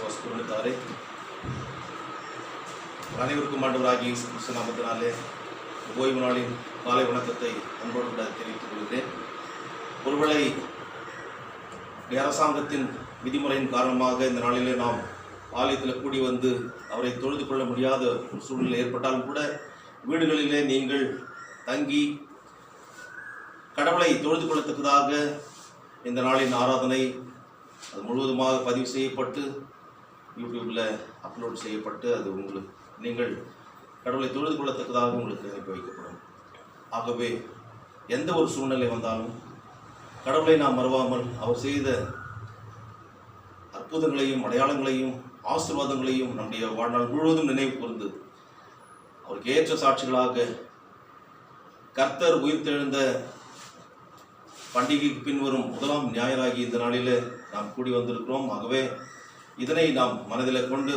விசுவாசித்தாரே. அனைவருக்கும் ஆண்டவராகிய இயேசு கிறிஸ்து நாமத்தினாலே ஓய்வு நாளின் காலை வணக்கத்தை அன்போடு தெரிவித்துக் கொள்கிறேன். ஒருவேளை அரசாங்கத்தின் விதிமுறையின் காரணமாக இந்த நாளிலே நாம் ஆலயத்தில் கூடி வந்து அவரை தொழுது கொள்ள முடியாத ஒரு சூழ்நிலை ஏற்பட்டாலும் கூட வீடுகளிலே நீங்கள் தங்கி கடவுளை தொழுது கொள்ளத்தக்கதாக இந்த நாளின் ஆராதனை அது முழுவதுமாக பதிவு செய்யப்பட்டு யூடியூப்பில் அப்லோட் செய்யப்பட்டு அது நீங்கள் கடவுளை தொழுது கொள்ளத்தக்கதாக உங்களுக்கு அனுப்பி வைக்கப்படும். ஆகவே எந்த ஒரு சூழ்நிலை வந்தாலும் கடவுளை நாம் மறவாமல் அவர் செய்த அற்புதங்களையும் அடையாளங்களையும் ஆசீர்வாதங்களையும் நம்முடைய வாழ்நாள் முழுவதும் நினைவு கூர்ந்து அவருக்கு ஏற்ற சாட்சிகளாக கர்த்தர் உயிர்த்தெழுந்த பண்டிகைக்கு பின்வரும் முதலாம் ஞாயிறாகி இந்த நாளில் நாம் கூடி வந்திருக்கிறோம். ஆகவே இதனை நாம் மனதில் கொண்டு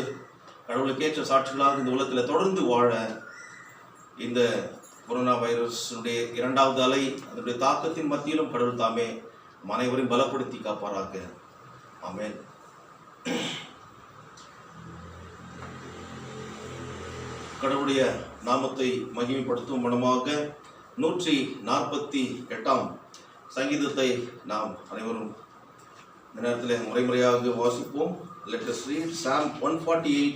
கடவுளுக்கேற்ற சாட்சிகளாக இந்த உலகத்தில் தொடர்ந்து வாழ இந்த கொரோனா வைரஸுடைய 2வது அலை அதனுடைய தாக்கத்தின் மத்தியிலும் கடவுள் தாமே அனைவரையும் பலப்படுத்தி காப்பாராக. ஆமென். கடவுளுடைய நாமத்தை மகிமைப்படுத்தும் மனமாக 148ஆம் சங்கீதத்தை நாம் அனைவரும் இந்த நேரத்தில் முறைமுறையாக வாசிப்போம். Let us read Psalm 148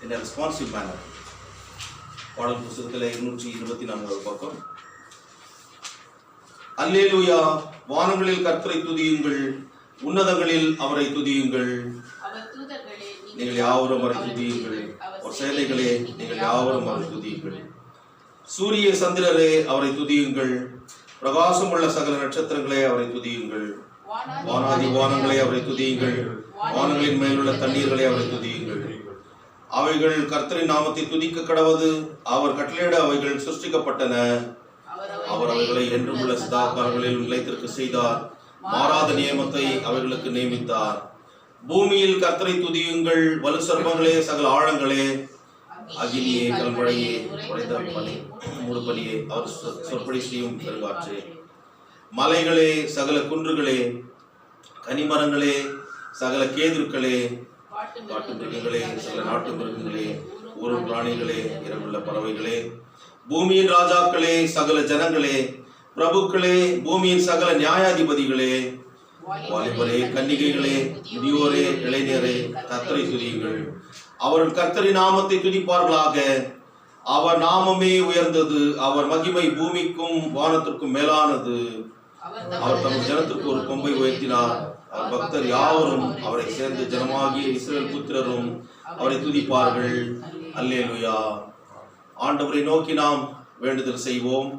in a responsive manner. பாடல் புத்தகத்தில் 224வது பக்கம். அல்லேலூயா, வானங்களில் கர்த்தரை துதியுங்கள், உன்னதங்களில் அவரை துதியுங்கள். நீங்கள் யாவரும் அவரை துதியுங்கள், அவர் சேனைகளே நீங்கள் யாவரும் அவரை துதியுங்கள். சூரிய சந்திரரே அவரை துதியுங்கள், பிரகாசமுள்ள சகல நட்சத்திரங்களே அவரை துதியுங்கள். வானாதி வானங்களே அவரை துதியுங்கள், வானங்களின் மேலுள்ள தண்ணீர்களே அவரை துதியுங்கள். அவைகள் கர்த்தரின் நாமத்தை துதிக்க கடவது, அவர் கட்டளையிட அவைகள் சிருஷ்டிக்கப்பட்டன. அவர் அவைகளை என்றும் உள்ள சதா காலங்களில் நிலைத்திருக்க செய்தார், மாறாத நியமத்தை அவைகளுக்கு நியமித்தார். பூமியில் கர்த்தரை துதியுங்கள், வலு சர்ப்பங்களே சகல ஆழங்களே, அகிலியே கல்மழையே உறைந்த பனி மூடுபனியே அவர் சொற்படி செய்யும் பெருங்காற்றே, மலைகளே சகல குன்றுகளே, கனிமரங்களே சகல கேதுருக்களே, காட்டு மிருகங்களே சகல நாட்டு மிருகங்களே, ஊரும் பிராணிகளே இரவுள்ள பறவைகளே, பூமியின் ராஜாக்களே சகல ஜனங்களே, பிரபுக்களே பூமியின் சகல நியாயாதிபதிகளே, வாலிபரே கன்னிகைகளே, முதியோரே இளைஞரே கர்த்தரை துதியுங்கள். அவர்கள் கர்த்தரின் நாமத்தை துதிப்பார்களாக. அவர் நாமமே உயர்ந்தது, அவர் மகிமை பூமிக்கும் வானத்திற்கும் மேலானது. அவர் தமது ஜனத்திற்கு ஒரு கொம்பை உயர்த்தினார். அவர் பக்தர் யாவரும் அவரை சேர்ந்த ஜனமாகிய இஸ்ரவேல் புத்திரரும் அவரை துதிப்பார்கள். அல்லேலூயா. ஆண்டவரை நோக்கி நாம் வேண்டுதல் செய்வோம்.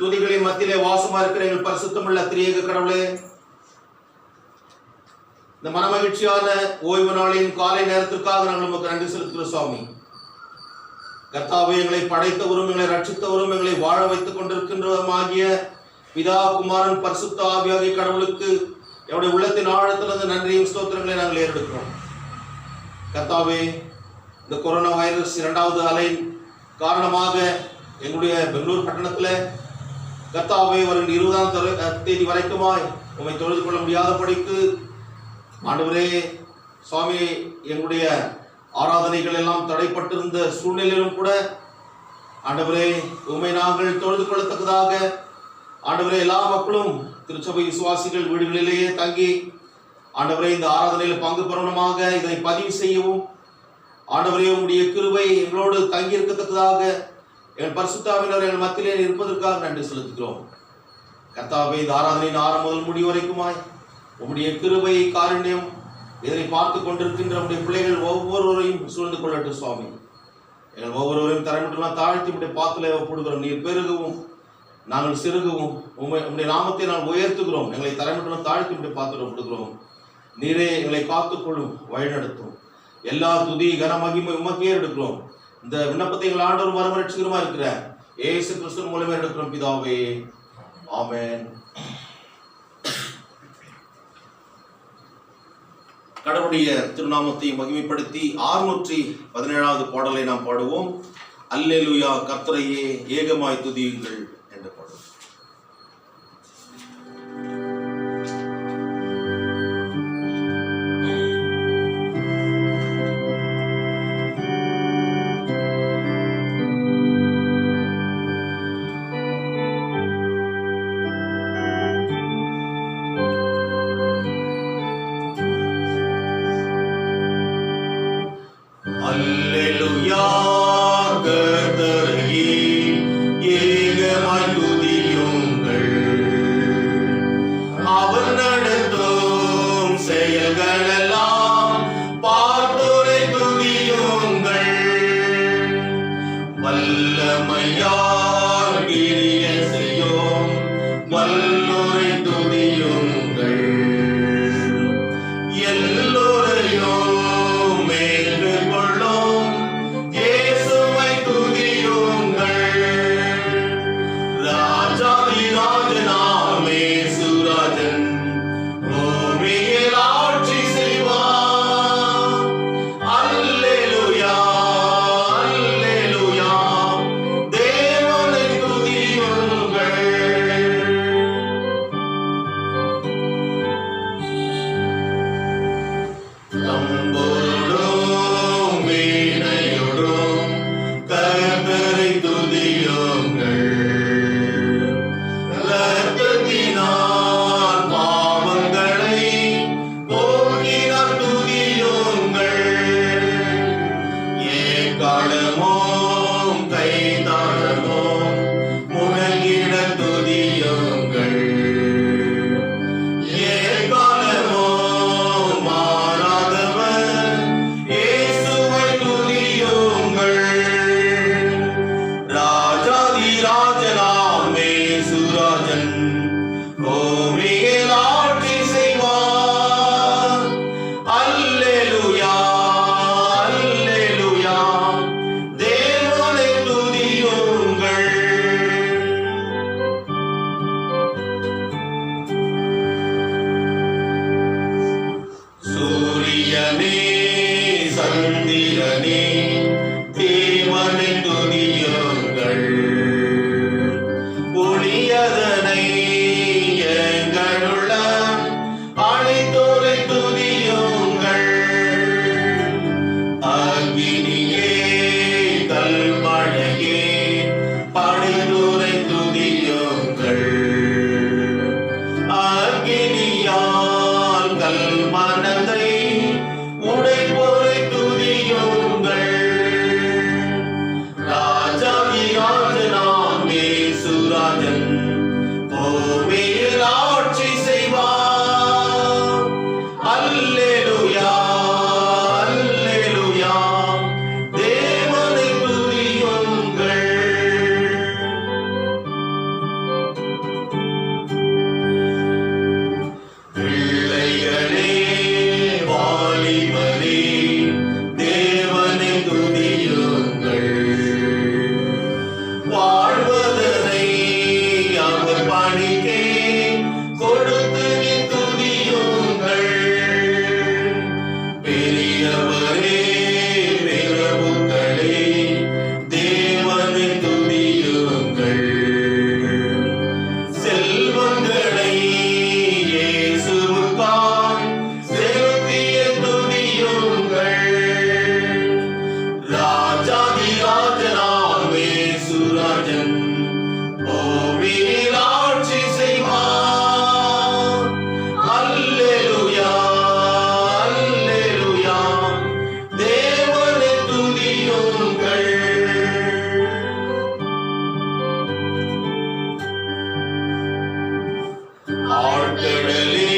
துதிகளின் மத்தியிலே வாசமா இருக்கிற எங்கள் பரிசுத்தமுள்ள திரியேக கடவுளே, இந்த மனமகிழ்ச்சியான ஓய்வு நாளின் காலை நேரத்திற்காக நாங்கள் நமக்கு நன்றி செலுத்துகிறோம் சுவாமி. கர்த்தாவே, எங்களை படைத்தவரும் எங்களை ரட்சித்தவரும் எங்களை வாழ வைத்துக் கொண்டிருக்கின்றவருமாகிய பிதா குமாரன் பரிசுத்த ஆவியாகிய கடவுளுக்கு என்னுடைய உள்ளத்தின் ஆழத்திலிருந்து நன்றியும் ஸ்தோத்திரங்களை நாங்கள் ஏறெடுக்கிறோம். கர்த்தாவே, இந்த கொரோனா வைரஸ் 2வது அலை காரணமாக எங்களுடைய பெங்களூர் பட்டணத்தில் கர்த்தாவே வருகிற 20ஆம் தேதி வரைக்குமாய் உம்மை தொழுது கொள்ள முடியாத படிக்கு ஆண்டவரே சுவாமி, எங்களுடைய ஆராதனைகள் எல்லாம் தடைப்பட்டிருந்த சூழ்நிலையிலும் கூட ஆண்டவரே உம்மை நாங்கள் தொழுது கொள்ளத்தக்கதாக ஆண்டவரே எல்லா மக்களும் திருச்சபை விசுவாசிகள் வீடுகளிலேயே தங்கி ஆண்டவரே இந்த ஆராதனையில் பங்கு பெறணுமாக இதனை பதிவு செய்யவும் ஆண்டவரே உம்முடைய கிருபை எங்களோடு தங்கி இருக்கத்தக்கதாக எங்கள் பரிசுத்தாவினர் எங்கள் மத்தியிலே இருப்பதற்காக நன்றி செலுத்துகிறோம். கர்த்தாவே, இந்த ஆராதனையின் ஆரம்பம் முதல் முடிவு வரைக்குமாய் உம்முடைய கிருபை காருண்யம் இதனை பார்த்து கொண்டிருக்கின்ற நம்முடைய பிள்ளைகள் ஒவ்வொருவரையும் சூழ்ந்து கொள்ளட்டும் சுவாமி. எங்கள் ஒவ்வொருவரையும் தரமிட்டுலாம் தாழ்த்தி உடைய பாத்திலே ஒப்புடுகிறோம். நீர் பெருகவும் நாங்கள் சிறுகவும் உம்முடைய நாமத்தை நாங்கள் உயர்த்துகிறோம். எங்களை தரமிட்டுலாம் தாழ்த்தி உடைய பாத்திரம் ஒப்புடுகிறோம். நீரே எங்களை காத்துக்கொள்ளும், வழிநடத்தும். எல்லா துதி கன மகிமை உமக்கே எடுக்கிறோம். இந்த விண்ணப்பத்தை எங்கள் ஆண்டவர் மறுமலர்ச்சிகரமா இருக்கிற இயேசு கிறிஸ்து மூலமே எடுக்கிறோம் பிதாவே. ஆமென். கடவுளுடைய திருநாமத்தை மகிமைப்படுத்தி 617வது பாடலை நாம் பாடுவோம். அல்லேலூயா, கர்த்தரையே ஏகமாய் துதியுங்கள் என்ற பாடல். செயல்களெல்லாம் பார்த்தோரை துதியுங்கள். வல்லமையால் கிரியை செய்யும் வல்லோரை துதியுங்கள். எல்லோரையும் ஏற்றுக்கொள்ளும் இயேசுவை துதியுங்கள். ராஜாதி ராஜனாம் இயேசுராஜன் பூமியில் ஆட்சி செய்வார். அல்லேலூயா, அல்லேலூயா, தேவனை துதியுங்கள். தம்போடும் வீணையோடும் கர்த்தரை துதியுங்கள். இரத்தத்தினால் பாவங்களை போக்கினார் துதியுங்கள். எக்காலமும் கைத்தாளமும் முழங்கிட துதியுங்கள். எக்காலமும் மாறாதவர் இயேசுவை துதியுங்கள். ராஜாதி ராஜனாம் இயேசுராஜன் பூமியில் ஆட்சி செய்வார். அல்லேலூயா, அல்லேலூயா, தேவனை துதியுங்கள். சூரியனே சந்திரனே தேவனை துதியுங்கள். ஒளியதனை எங்களுள்ள அனைத்தோரை துதியுங்கள். அக்கினியே கல்மழையே படைத்தோரை துதியுங்கள். அக்கினியால் கல்மனதை உடைப்போரை துதியுங்கள். ராஜாதி ராஜனாம் இயேசுராஜன் பூமியில் ஆட்சி செய்வார். அல்லேலூயா, அல்லேலூயா, தேவனை துதியுங்கள். பிள்ளைகளே வாலிபரே தேவனை துதியுங்கள். வாழ்வதனை அவர் பணிக்கே கொடுத்து நீ துதியுங்கள். பெரியவரே பிரபுக்களே தேவனை துதியுங்கள். செல்வங்களை இயேசுவுக்காய் செலுத்திய துதியுங்கள். ராஜாதி ராஜனாம் இயேசுராஜன் பூமியில் ஆட்சி செய்வார். அல்லேலூயா, அல்லேலூயா, தேவனை துதியுங்கள். ஆழ்கடலே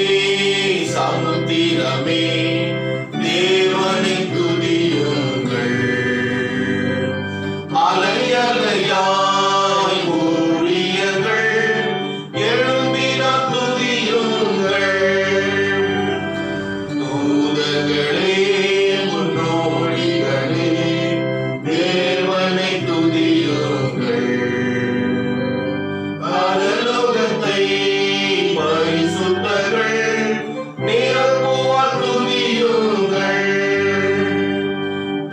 சமுத்திரமே தேவனை துதியுங்கள். அலை அலையாய் ஊழியர்கள் எழும்பினார் துதியுங்கள். தூதர்களே முன்னோடிகளே தேவனை துதியுங்கள். பரலோகத்தை பரிசுத்தர்கள் நிரப்புவார் துதியுங்கள்.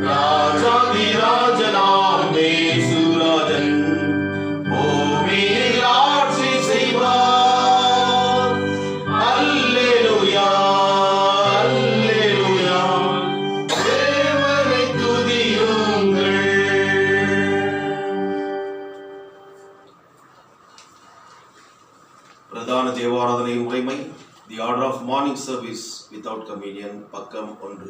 ராஜாதி ராஜனாம் இயேசுராஜன் பூமியில் ஆட்சி செய்வார். அல்லேலூயா, அல்லேலூயா, தேவனை துதியுங்கள். பிரதான தேவாராதனை முறைமை the order of morning service without communion பக்கம் 1.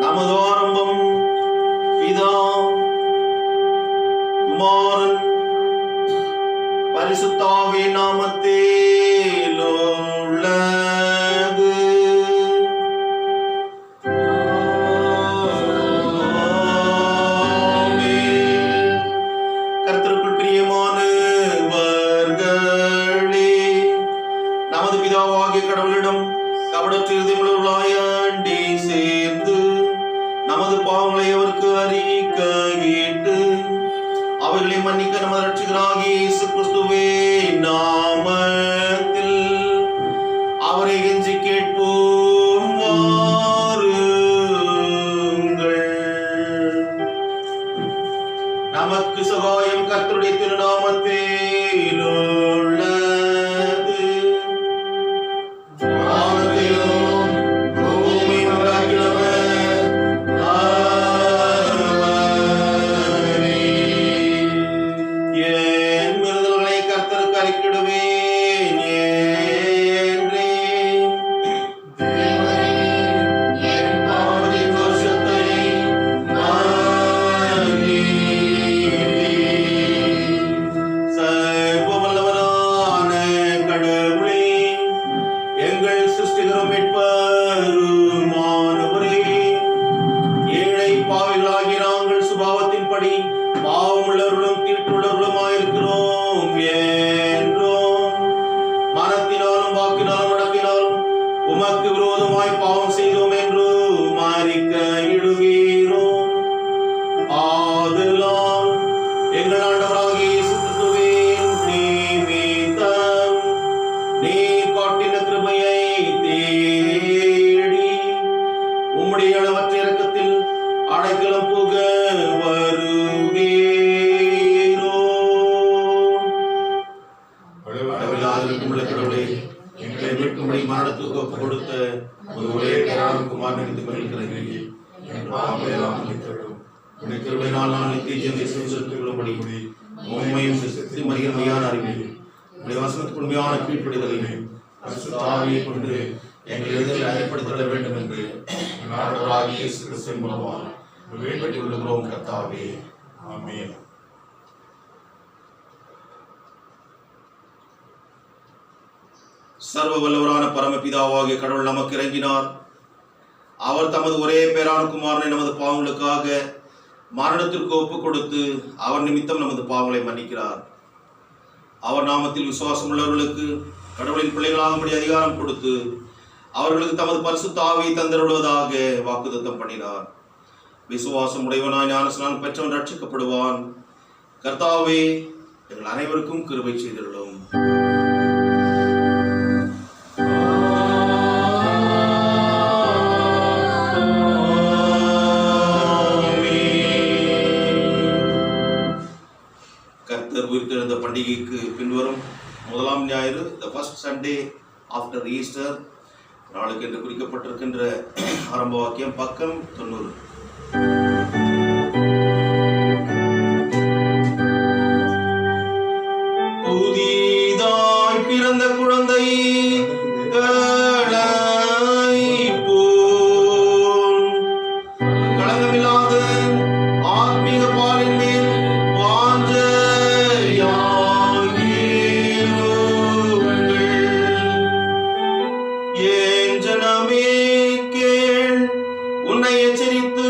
நமது ஆரம்பம் பிதா குமாரன் பரிசுத்தாவே நாமத்தில் உள்ளது. கர்த்தருக்குள் பிரியமானவர்களே, நமது பிதாவாகிய கடவுளிடம் கபடற்ற இருதயமுள்ளவர்களாய் அண்டி சேர்ந்து நமது பாவங்களை அவருக்கு அறிக்கையிட்டு அவர்களை மன்னிக்க நமது இரட்சகராகிய இயேசு கிறிஸ்துவே நாமத்தில் அவரை கெஞ்சி கேட்போம். வாருங்கள். நமக்கு சகாயம் கர்த்தருடைய திருநாமத்தில் உள்ளது. பாவமுள்ளவர்களும் தீட்டுள்ளவர்களுமாயிருக்கிறோம் என்றும் மனத்தினாலும் வாக்கினாலும் நடப்பினாலும் உமக்கு விரோதமாய் பாவம் செய்தோம் என்றும் அறிக்கையிடுகிறோம். ஆதலால் எங்கள் ஆண்டவராகிய இயேசு கிறிஸ்துவின் நிமித்தம் நீர் காட்டின கிருபையை தேடி உம்முடைய அளவற்ற இரக்கத்தில் அடைக்கலம் புக மரணத்துக்கு ஒப்பு கொடுத்த ஒரு ஒரே குமாரன் நினைத்து கொள்கிறேன். உண்மையும் மரியாதையான அறிவில் வசனத்துக்கு உண்மையான கீழ்ப்படிதலையும் கொண்டு எங்கள் எதிரில் அறைப்படுத்த வேண்டும் என்று வேண்டிக்கொள்கிறோம். கர்த்தாவே, ஆமென். சர்வ வல்லவரான பரமபிதாவாகிய கடவுள் நமக்கு இறங்கினார். அவர் தமது ஒரே பேரான குமாரனை நமது பாவங்களுக்காக மரணத்திற்கு ஒப்பு கொடுத்து அவர் நிமித்தம் நமது பாவங்களை மன்னிக்கிறார். அவர் நாமத்தில் விசுவாசம் உள்ளவர்களுக்கு கடவுளின் பிள்ளைகளாகும்படி அதிகாரம் கொடுத்து அவர்களுக்கு தமது பரிசுத்த ஆவியை தந்தருள்வதாக வாக்குத்தத்தம் பண்ணினார். விசுவாசம் உடையவனாய் ஞானஸ்நானம் பெற்றவன் ரட்சிக்கப்படுவான். கர்த்தாவே, எங்கள் அனைவருக்கும் கிருபை செய்திருளும். உயிர்த்தெழுந்த பண்டிகைக்கு பின்வரும் முதலாம் ஞாயிறு, the first Sunday after Easter, நாளுக்கு என்று குறிக்கப்பட்டிருக்கின்ற ஆரம்ப வாக்கியம் பக்கம் 90. புதிதாய் பிறந்த குழந்தை களங்கமில்லாத ஆத்மீக பாலின் மேல் உன்னை எச்சரித்து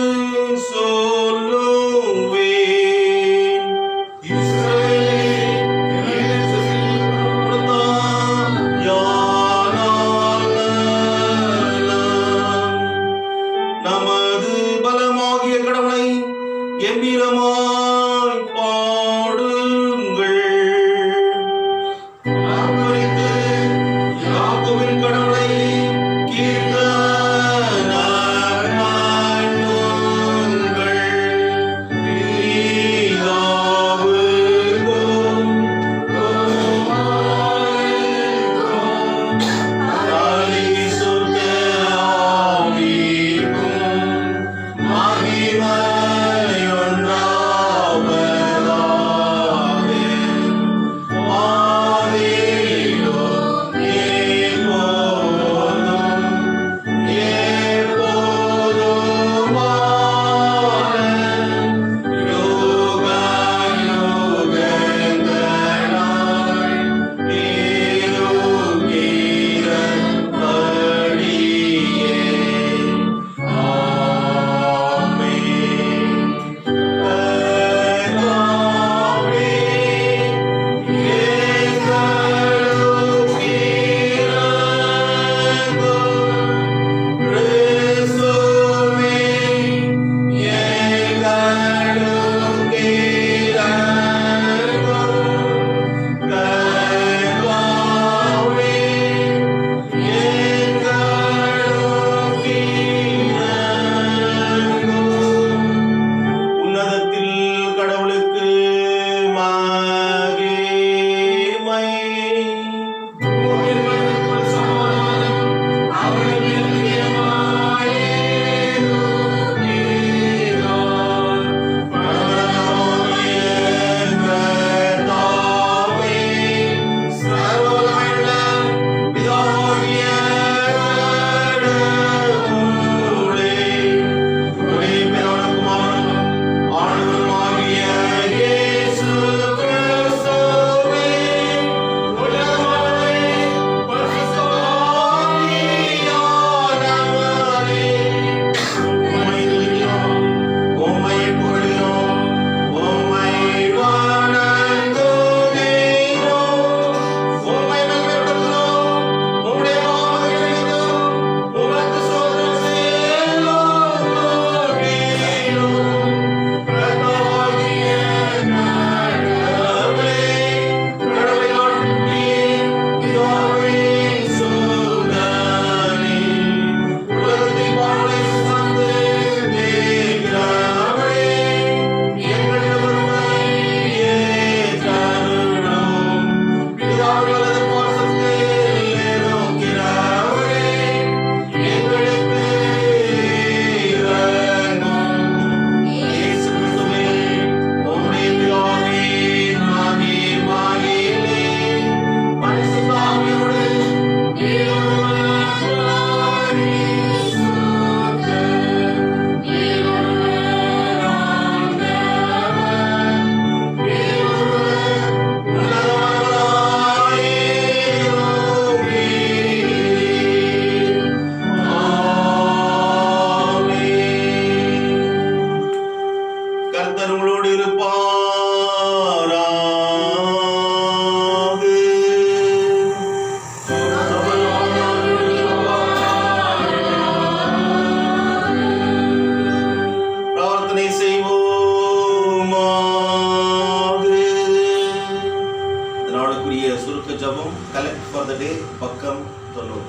19 பக்கம் 90.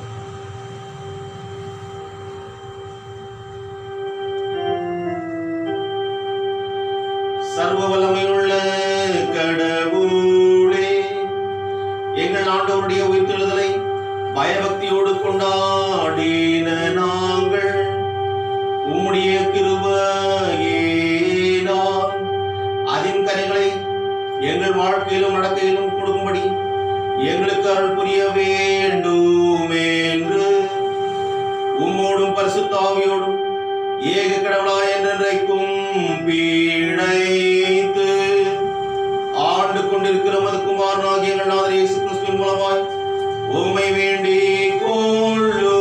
சர்வ வல்லமையுள்ள கடவுளே, எங்கள் ஆண்டவருடைய உயிர்த்தெழுதலை பயபக்தியோடு கொண்டாடின நாங்கள் உம்முடைய கிருபையினால் அதன் கரைகளை எங்கள் வாழ்க்கையிலும் நடக்கையிலும் கொடுக்கும்படி எங்களுக்கு அருள் புரிய வேண்டும் என்று உம்மோடும் பரிசுத்த ஆவியோடும் ஏக கடவுளாய் என்றென்றைக்கும் பீழைத்து ஆண்டு கொண்டிருக்கிற மது குமாரனாகிய எங்கள் நாதர் இயேசு கிறிஸ்துவின் மூலமாய் உம்மை வேண்டிக் கொள்ளுகிறோம்.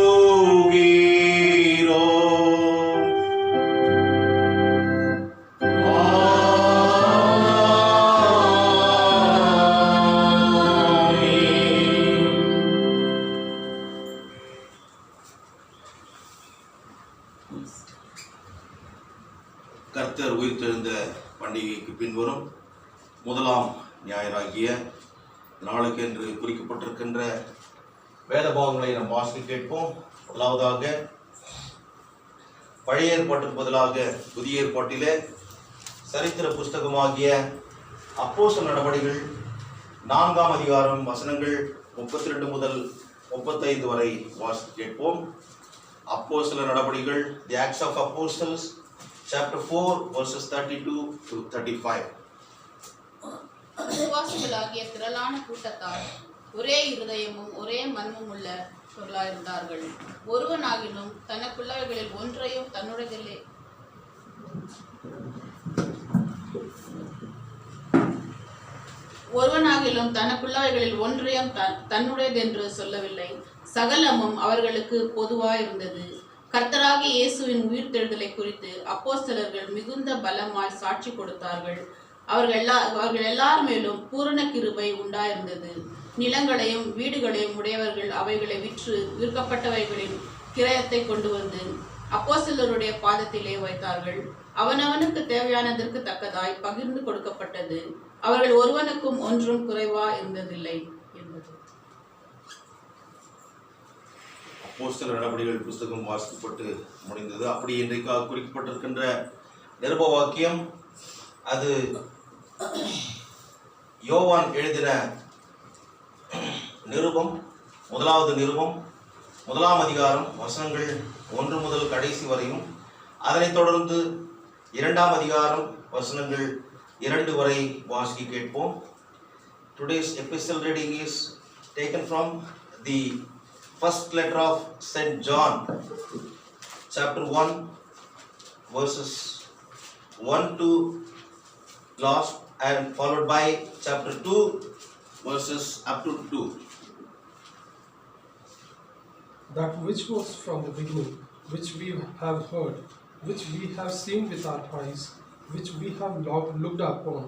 கர்த்தர் உயிர்த்தெழுந்த பண்டிகைக்கு பின்வரும் முதலாம் ஞாயிறாகிய நாளுக்கென்று குறிக்கப்பட்டிருக்கின்ற வேத பாகங்களை நாம் வாசிக்க கேட்போம். முதலாவதாக பழைய ஏற்பாட்டுக்கு பதிலாக புதிய ஏற்பாட்டிலே சரித்திர புஸ்தகமாகிய அப்போஸ்தலர் நடபடிகள் 4ஆம் அதிகாரம் வசனங்கள் 32 முதல் 35 வரை வாசிக்க கேட்போம். அப்போஸ்தலர் நடபடிகள், The Acts of Apostles, chapter 4 verses 32 to 35. விசுவாசிகளாகிய திரளான கூட்டத்தார் ஒரே இருதயமும் ஒரே மனமும் உள்ளவர்களாயிருந்தார்கள். ஒருவனாகிலும் தனக்குள்ளவைகளில் ஒன்றையும் தன்னுடையதென்று சொல்லவில்லை. சகலமும் அவர்களுக்கு பொதுவாயிருந்தது. கர்த்தராகிய இயேசுவின் உயிர்த்தெழுதலை குறித்து அப்போஸ்தலர்கள் மிகுந்த பலமாய் சாட்சி கொடுத்தார்கள். அவர்கள் எல்லார் மேலும் பூரண கிருபை உண்டாயிருந்தது. நிலங்களையும் வீடுகளையும் உடையவர்கள் அவைகளை விற்று விற்கப்பட்டவைகளின் கிரயத்தை கொண்டு வந்து அப்போஸ்தலருடைய பாதத்திலே வைத்தார்கள். அவனவனுக்கு தேவையானதற்கு தக்கதாய் பகிர்ந்து கொடுக்கப்பட்டது. அவர்கள் ஒருவனுக்கும் ஒன்றும் குறைவா இருந்ததில்லை என்பது. அப்போஸ்தலர் நடபடிகள் புஸ்தகம் வாசிக்கப்பட்டு முடிந்தது. அப்படி இன்றைக்காக குறிக்கப்பட்டிருக்கின்ற நிருப வாக்கியம் அது யோவான் எழுதின நிருபம், முதலாவது நிருபம் 1ஆம் அதிகாரம் வசனங்கள் 1 முதல் கடைசி வரையும், அதனைத் தொடர்ந்து 2ஆம் அதிகாரம் வசனங்கள் 2 வரை வாசிக்க கேட்போம். Today's epistle reading is taken from the first letter of St. John, chapter 1, verses 1 to last, and followed by chapter 2, verses up to 2. That which was from the beginning, which we have heard, which we have seen with our eyes, which we have looked upon,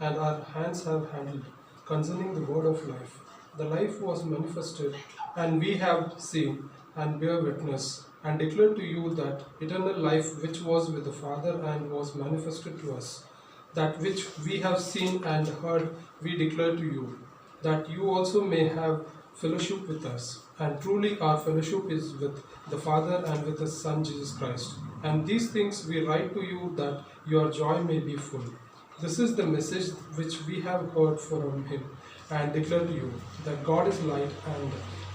and our hands have handled, concerning the word of life. The life was manifested, and we have seen, and bear witness, and declare to you that eternal life which was with the Father and was manifested to us. That which we have seen and heard we declare to you, that you also may have fellowship with us. And truly our fellowship is with the Father and with His Son Jesus Christ. And these things we write to you that your joy may be full. This is the message which we have heard from Him and declare to you, that God is light and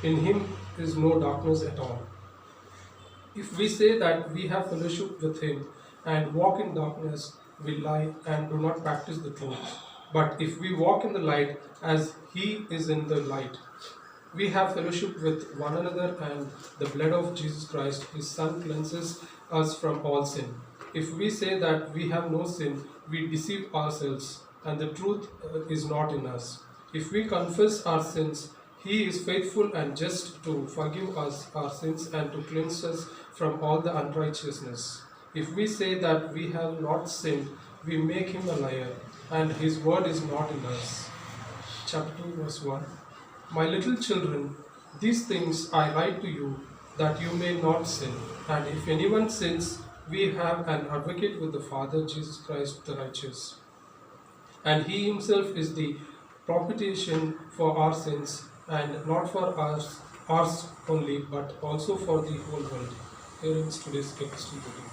in Him is no darkness at all. If we say that we have fellowship with Him and walk in darkness, we lie and do not practice the truth. But if we walk in the light as He is in the light, we have fellowship with one another, and the blood of Jesus Christ, His Son, cleanses us from all sin. If we say that we have no sin, we deceive ourselves, and the truth is not in us. If we confess our sins, He is faithful and just to forgive us our sins and to cleanse us from all the unrighteousness. If we say that we have not sinned, we make Him a liar, and His word is not in us. Chapter 2, verse 1. My little children, these things I write to you, that you may not sin. And if anyone sins, we have an advocate with the Father, Jesus Christ the righteous. And He Himself is the propitiation for our sins, and not for ours only, but also for the whole world. Here is today's epistle reading.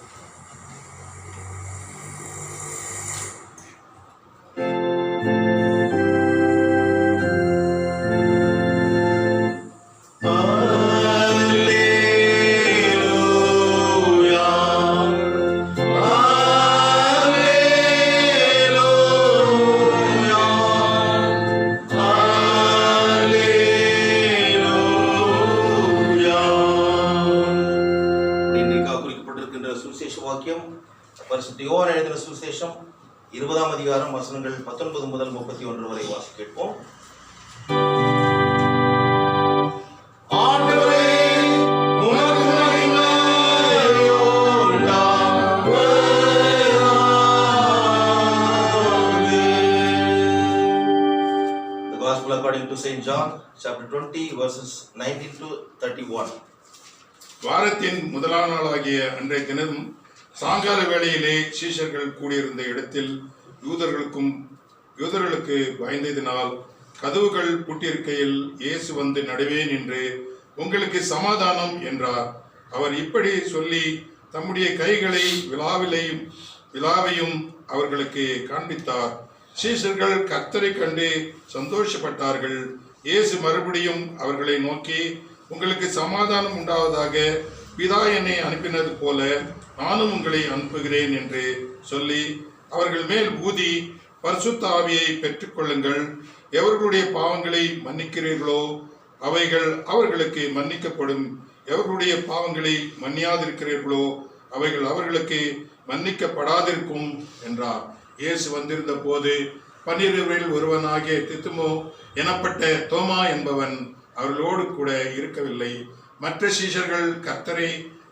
பரிசுத்த யோவான் எழுதின சுவிசேஷம் 20ஆம் அதிகாரம் வசனங்கள் 19 முதல் 31 வரை வாசிக்க கேட்போம். The Gospel according to Saint John, chapter 20, verses 19 to 31. வாரத்தின் முதலாம் நாளாகிய அன்றைய தினம் சாயங்கால வேளையிலே சீஷர்கள் கூடியிருந்த இடத்தில் யூதர்களுக்கு பயந்ததினால் கதவுகள் பூட்டியிருக்கையில் இயேசு வந்து நடுவே நின்று, உங்களுக்கு சமாதானம் என்றார். அவர் இப்படி சொல்லி தம்முடைய கைகளை விலாவையும் அவர்களுக்கு காண்பித்தார். சீஷர்கள் கர்த்தரை கண்டு சந்தோஷப்பட்டார்கள். இயேசு மறுபடியும் அவர்களை நோக்கி, உங்களுக்கு சமாதானம் உண்டாவதாக, பிதா என்னை அனுப்பினது போல நானும் உங்களை அனுப்புகிறேன் என்று சொல்லி அவர்கள் மேல் ஊதி, பரிசுத்த ஆவியை பெற்றுக்கொள்ளுங்கள். எவர்களுடைய பாவங்களை மன்னிக்கிறீர்களோ அவைகள் அவர்களுக்கு மன்னிக்கப்படும். எவர்களுடைய பாவங்களை மன்னியாதிருக்கிறீர்களோ அவைகள் அவர்களுக்கு மன்னிக்கப்படாதிருக்கும் என்றார். இயேசு வந்திருந்த போது 12 ஒருவனாகிய தித்துமோ எனப்பட்ட தோமா என்பவன் அவர்களோடு கூட இருக்கவில்லை. மற்ற சீஷர்கள் கர்த்தரை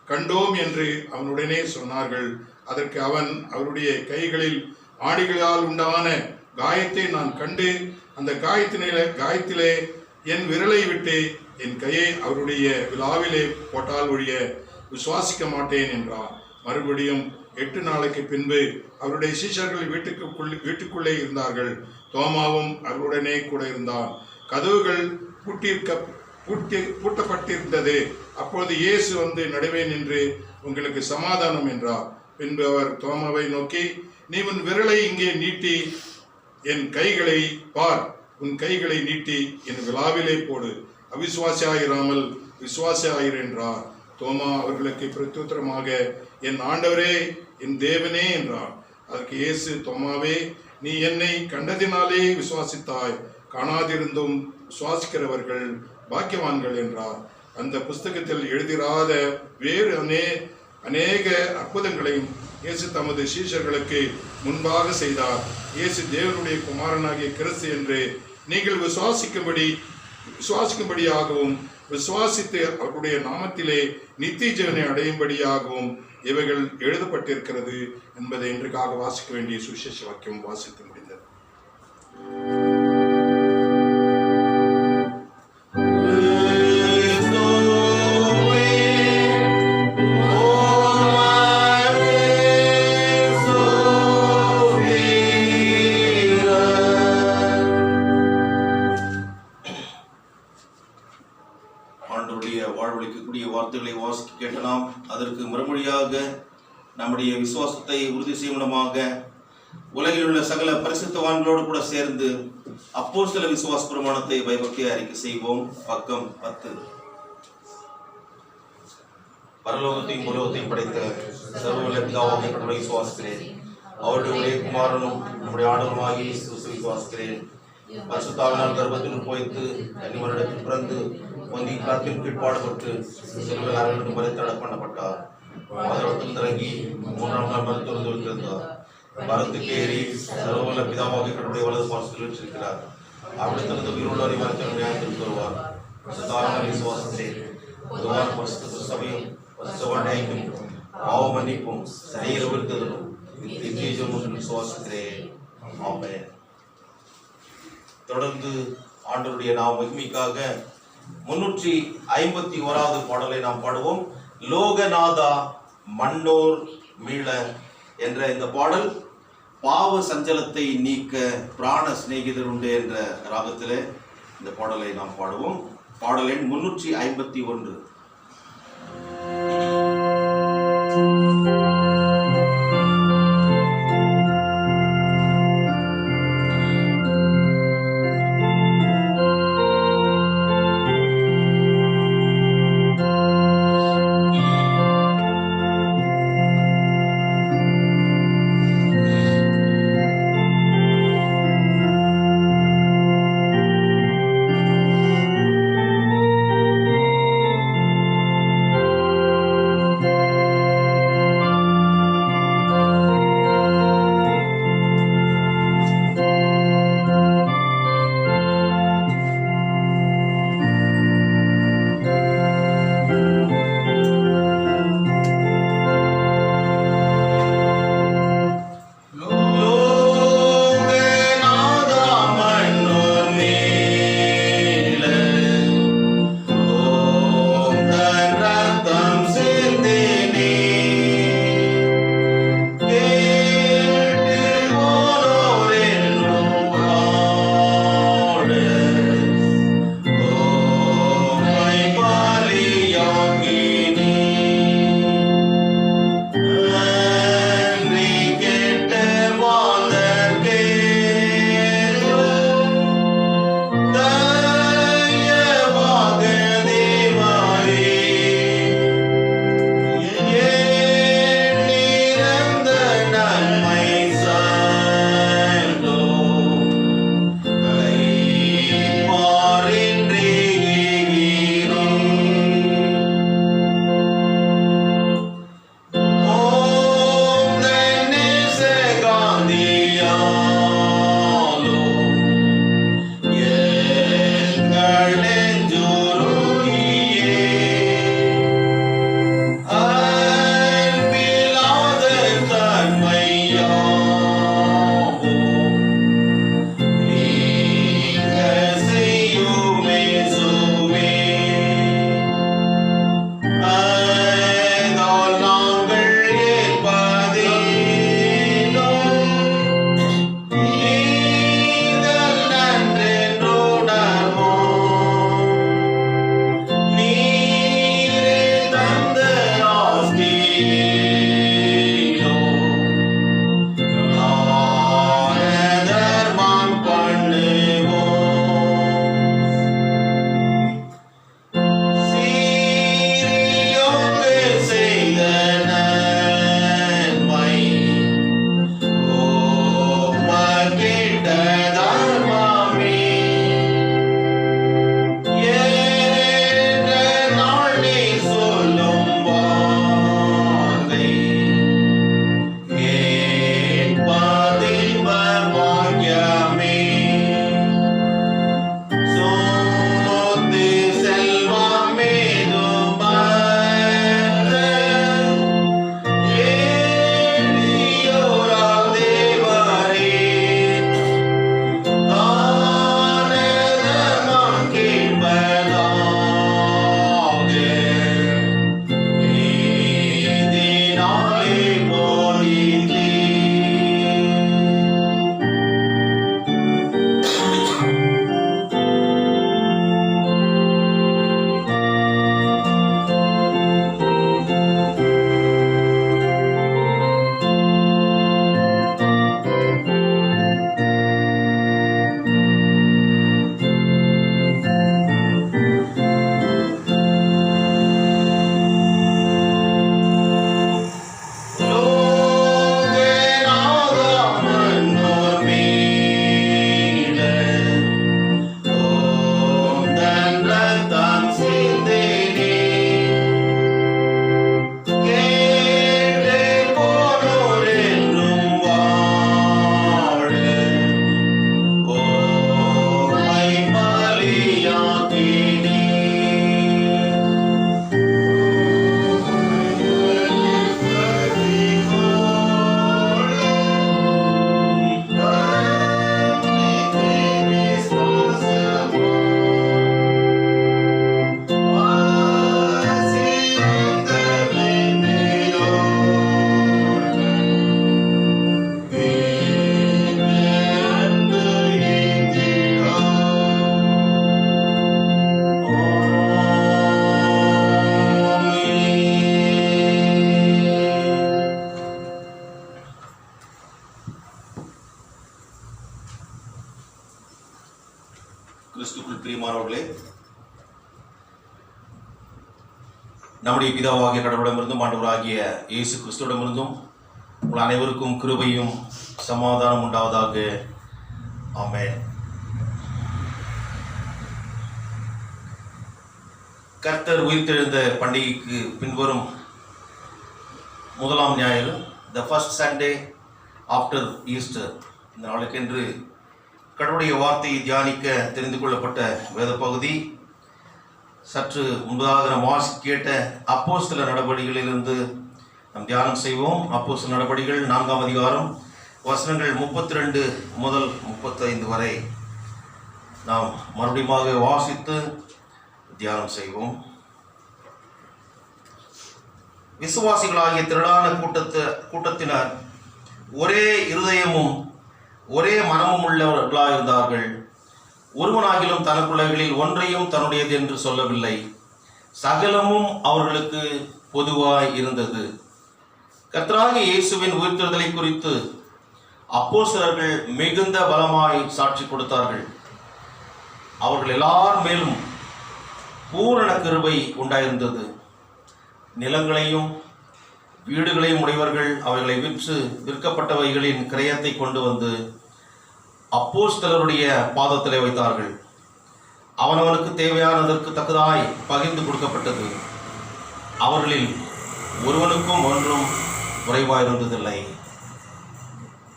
கண்டோம் என்று அவனுடனே சொன்னார்கள். அதற்கு அவன், அவருடைய கைகளில் ஆணிகளால் உண்டான காயத்தை நான் கண்டு அந்த காயத்திலே என் விரலை விட்டு என் கையை அவருடைய விலாவிலே போட்டால் ஒழிய விசுவாசிக்க மாட்டேன் என்றார். மறுபடியும் 8 நாளைக்கு பின்பு அவருடைய சீஷர்கள் வீட்டுக்குள்ளே இருந்தார்கள். தோமாவும் அவருடனே கூட இருந்தான். கதவுகள் பூட்டப்பட்டிருந்தது. அப்பொழுது இயேசு வந்து நடுவே நின்று, உங்களுக்கு சமாதானம் என்றார். பின்பு அவர் தோமாவை நோக்கி, நீ உன் விரலை இங்கே நீட்டி என் கைகளை பார். உன் கைகளை நீட்டி என் விலாவிலே போடு. அவிசுவாசியாயிராமல் விசுவாசியாயிரு என்றார். தோமா அவர்களுக்கு பிரத்யுத்தரமாக, என் ஆண்டவரே, என் தேவனே என்றார். அதற்கு இயேசு, தோமாவே, நீ என்னை கண்டதினாலே விசுவாசித்தாய். காணாதிருந்தும் விசுவாசிக்கிறவர்கள் பாக்கியவான்கள் என்றார். அந்த புஸ்தகத்தில் எழுதிராத வேறு அநேக அற்புதங்களையும் இயேசு தமது சீஷர்களுக்கு முன்பாக செய்தார். இயேசு தேவனுடைய குமாரனாகிய கிறிஸ்து என்று நீங்கள் விசுவாசிக்கும்படியாகவும் விசுவாசித்து அவருடைய நாமத்திலே நித்திய ஜீவனை அடையும்படியாகவும் இவைகள் எழுதப்பட்டிருக்கிறது என்பதை இன்றைக்காக வாசிக்க வேண்டிய சுவிசேஷ வாக்கியம் வாசித்து முடிந்தது. வாழ்வளிக்கக்கூடிய வார்த்தைகளை வாசிக்க கேட்கலாம். அதற்கு மறுமொழியாக நம்முடைய விசுவாசத்தை உறுதி செய்யுமாக உலகில் உள்ள சகல பரிசுத்தவான்களோடு கூட சேர்ந்து அப்போஸ்தல விசுவாச பிரமாணத்தை பயபக்தியை அறிக்கை செய்வோம். பக்கம் 10. பரலோகத்தையும் உலகத்தையும் படைத்த சர்வவல்ல பிதாவாகிய கடவுளை விசுவாசிக்கிறேன். அவருடைய ஒரே குமாரனும் நம்முடைய ஆண்டவருமாகிய இயேசு விசுவாசிக்கிறேன். பரிசுத்தாவினால் கர்ப்பத்தில் போய்த்து கன்னிமரிடத்தில் பிறந்து பொந்தி பிலாத்தின் கீழ்ப்பாடுபட்டு சிலுவையில் அறையிலிருந்து மரித்து அடக்கம் பண்ணப்பட்டார். பாதாளத்தில் இறங்கி 3ஆம் நாள் மரித்தெழுந்து உயிர்த்தெழுந்தார். மரத்துக்கேறி சர்வவல்ல பிதாவாகிய கடவுளுடைய வலது பார்சத்தில் வீற்றிருக்கிறார். அவ்விடத்திலிருந்து உயிரோடு மரித்தவரை நியாயத்திற்கு வருவார். பரிசுத்தாவினால் விசுவாசிக்கிறேன். பொதுவான பரிசுத்த சபையும் பரிசுத்தவான் ஐக்கியம் பாவ மன்னிப்பும் சரீர உயிர்த்தெழுதலும் நித்திய ஜீவனும் விசுவாசிக்கிறேன். ஆமென். தொடர்ந்து ஆண்டவருடைய நாம் மகிமைக்காக 351வது பாடலை நாம் பாடுவோம். லோகநாதா மன்னோர் மீள என்ற இந்த பாடல் பாவ சஞ்சலத்தை நீக்க பிராண சிநேகிதர் உண்டு என்ற ராகத்திலே இந்த பாடலை நாம் பாடுவோம். பாடல் எண் 351. ஆ கிறிஸ்துக்குள் பிரியமானவர்களே, நம்முடைய பிதாவாகிய கடவுளிடமிருந்தும் ஆண்டவராகிய இயேசு கிறிஸ்துவிடமிருந்தும் உங்கள் அனைவருக்கும் கிருபையும் சமாதானம் உண்டாவதாக. ஆமென். கர்த்தர் உயிர்த்தெழுந்த பண்டிகைக்கு பின்வரும் முதலாம் ஞாயிறு, the first Sunday after Easter, இந்த நாளுக்கென்று கடவுளுடைய வார்த்தையை தியானிக்க தெரிந்து கொள்ளப்பட்ட வேத பகுதி சற்று முன்பதாக நாம் வாசி கேட்ட அப்போஸ்தலர் நடபடிகளிலிருந்து நாம் தியானம் செய்வோம். அப்போஸ்தலர் நடபடிகள் 4ஆம் அதிகாரம் வசனங்கள் 32 முதல் 35 வரை நாம் மறுபடியும் வாசித்து தியானம் செய்வோம். விசுவாசிகளாகிய திரளான கூட்டத்தினர் ஒரே இருதயமும் ஒரே மனமும் உள்ளவர்களாயிருந்தார்கள். ஒருவனாகிலும் தனக்குள்ளவைகளில் ஒன்றையும் தன்னுடையது என்று சொல்லவில்லை. சகலமும் அவர்களுக்கு பொதுவாய் இருந்தது. கர்த்தராகிய இயேசுவின் உயிர்த்தெழுதலை குறித்து அப்போஸ்தலர்கள் மிகுந்த பலமாய் சாட்சி கொடுத்தார்கள். அவர்கள் எல்லார் மேலும் பூரண கிருபை உண்டாயிருந்தது. நிலங்களையும் வீடுகளையும் உடையவர்கள் அவைகளை விற்கப்பட்டவைகளின் கிரயத்தை கொண்டு வந்து அப்போஸ்தலருடைய பாதத்திலே வைத்தார்கள். அவனவனுக்கு தேவையானதற்கு தக்கதாய் பகிர்ந்து கொடுக்கப்பட்டது. அவர்களில் ஒருவனுக்கும் ஒன்றும் குறைவாயிருந்ததில்லை.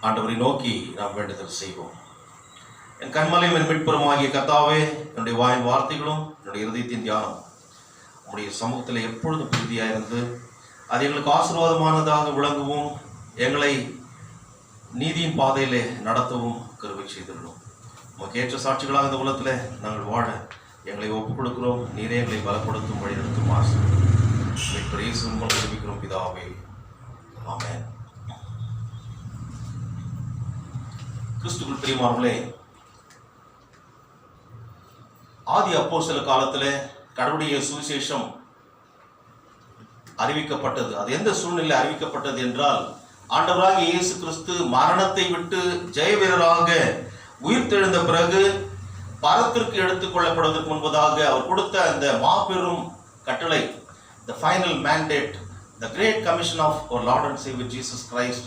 ஆண்டவரை நோக்கி நாம் வேண்டுதல் செய்வோம். என் கண்மலையும் என் மீட்புறமாகிய கர்த்தாவே, என்னுடைய வாயின் வார்த்தைகளும் என்னுடைய இருதயத்தின் தியானம் உம்முடைய சமூகத்தில் எப்பொழுதும் பிரீதியாயிருந்து அது எங்களுக்கு ஆசீர்வாதமானதாக விளங்கவும் எங்களை நீதியின் பாதையிலே நடத்தவும் கிருபை செய்துள்ளோம். உமக்கு ஏற்ற சாட்சிகளாக இந்த உலகத்தில் நாங்கள் வாழ எங்களை ஒப்புக் கொடுக்கிறோம். நீரே எங்களை பலப்படுத்தும், வழிநடத்தும் ஆசீர்வாதம் தெரிவிக்கிறோம் பிதாவே. ஆமென். கிறிஸ்துவுக்குள் பிரியமானவர்களே, ஆதி அப்போஸ்தலர் காலத்தில் கடவுளுடைய சுவிசேஷம் அறிவிக்கப்பட்டது. அது எந்த சூழ்நிலை அறிவிக்கப்பட்டது என்றால், ஆண்டவராகிய இயேசு கிறிஸ்து மரணத்தை விட்டு ஜெய வீரராக உயிர்த்தெழுந்த பிறகு பரத்திற்கு எடுத்துக் கொள்ளப்படுவதற்கு முன்பதாக அவர் கொடுத்த அந்த மாபெரும் கட்டளை, the final mandate, the great commission of our Lord and Savior Jesus Christ,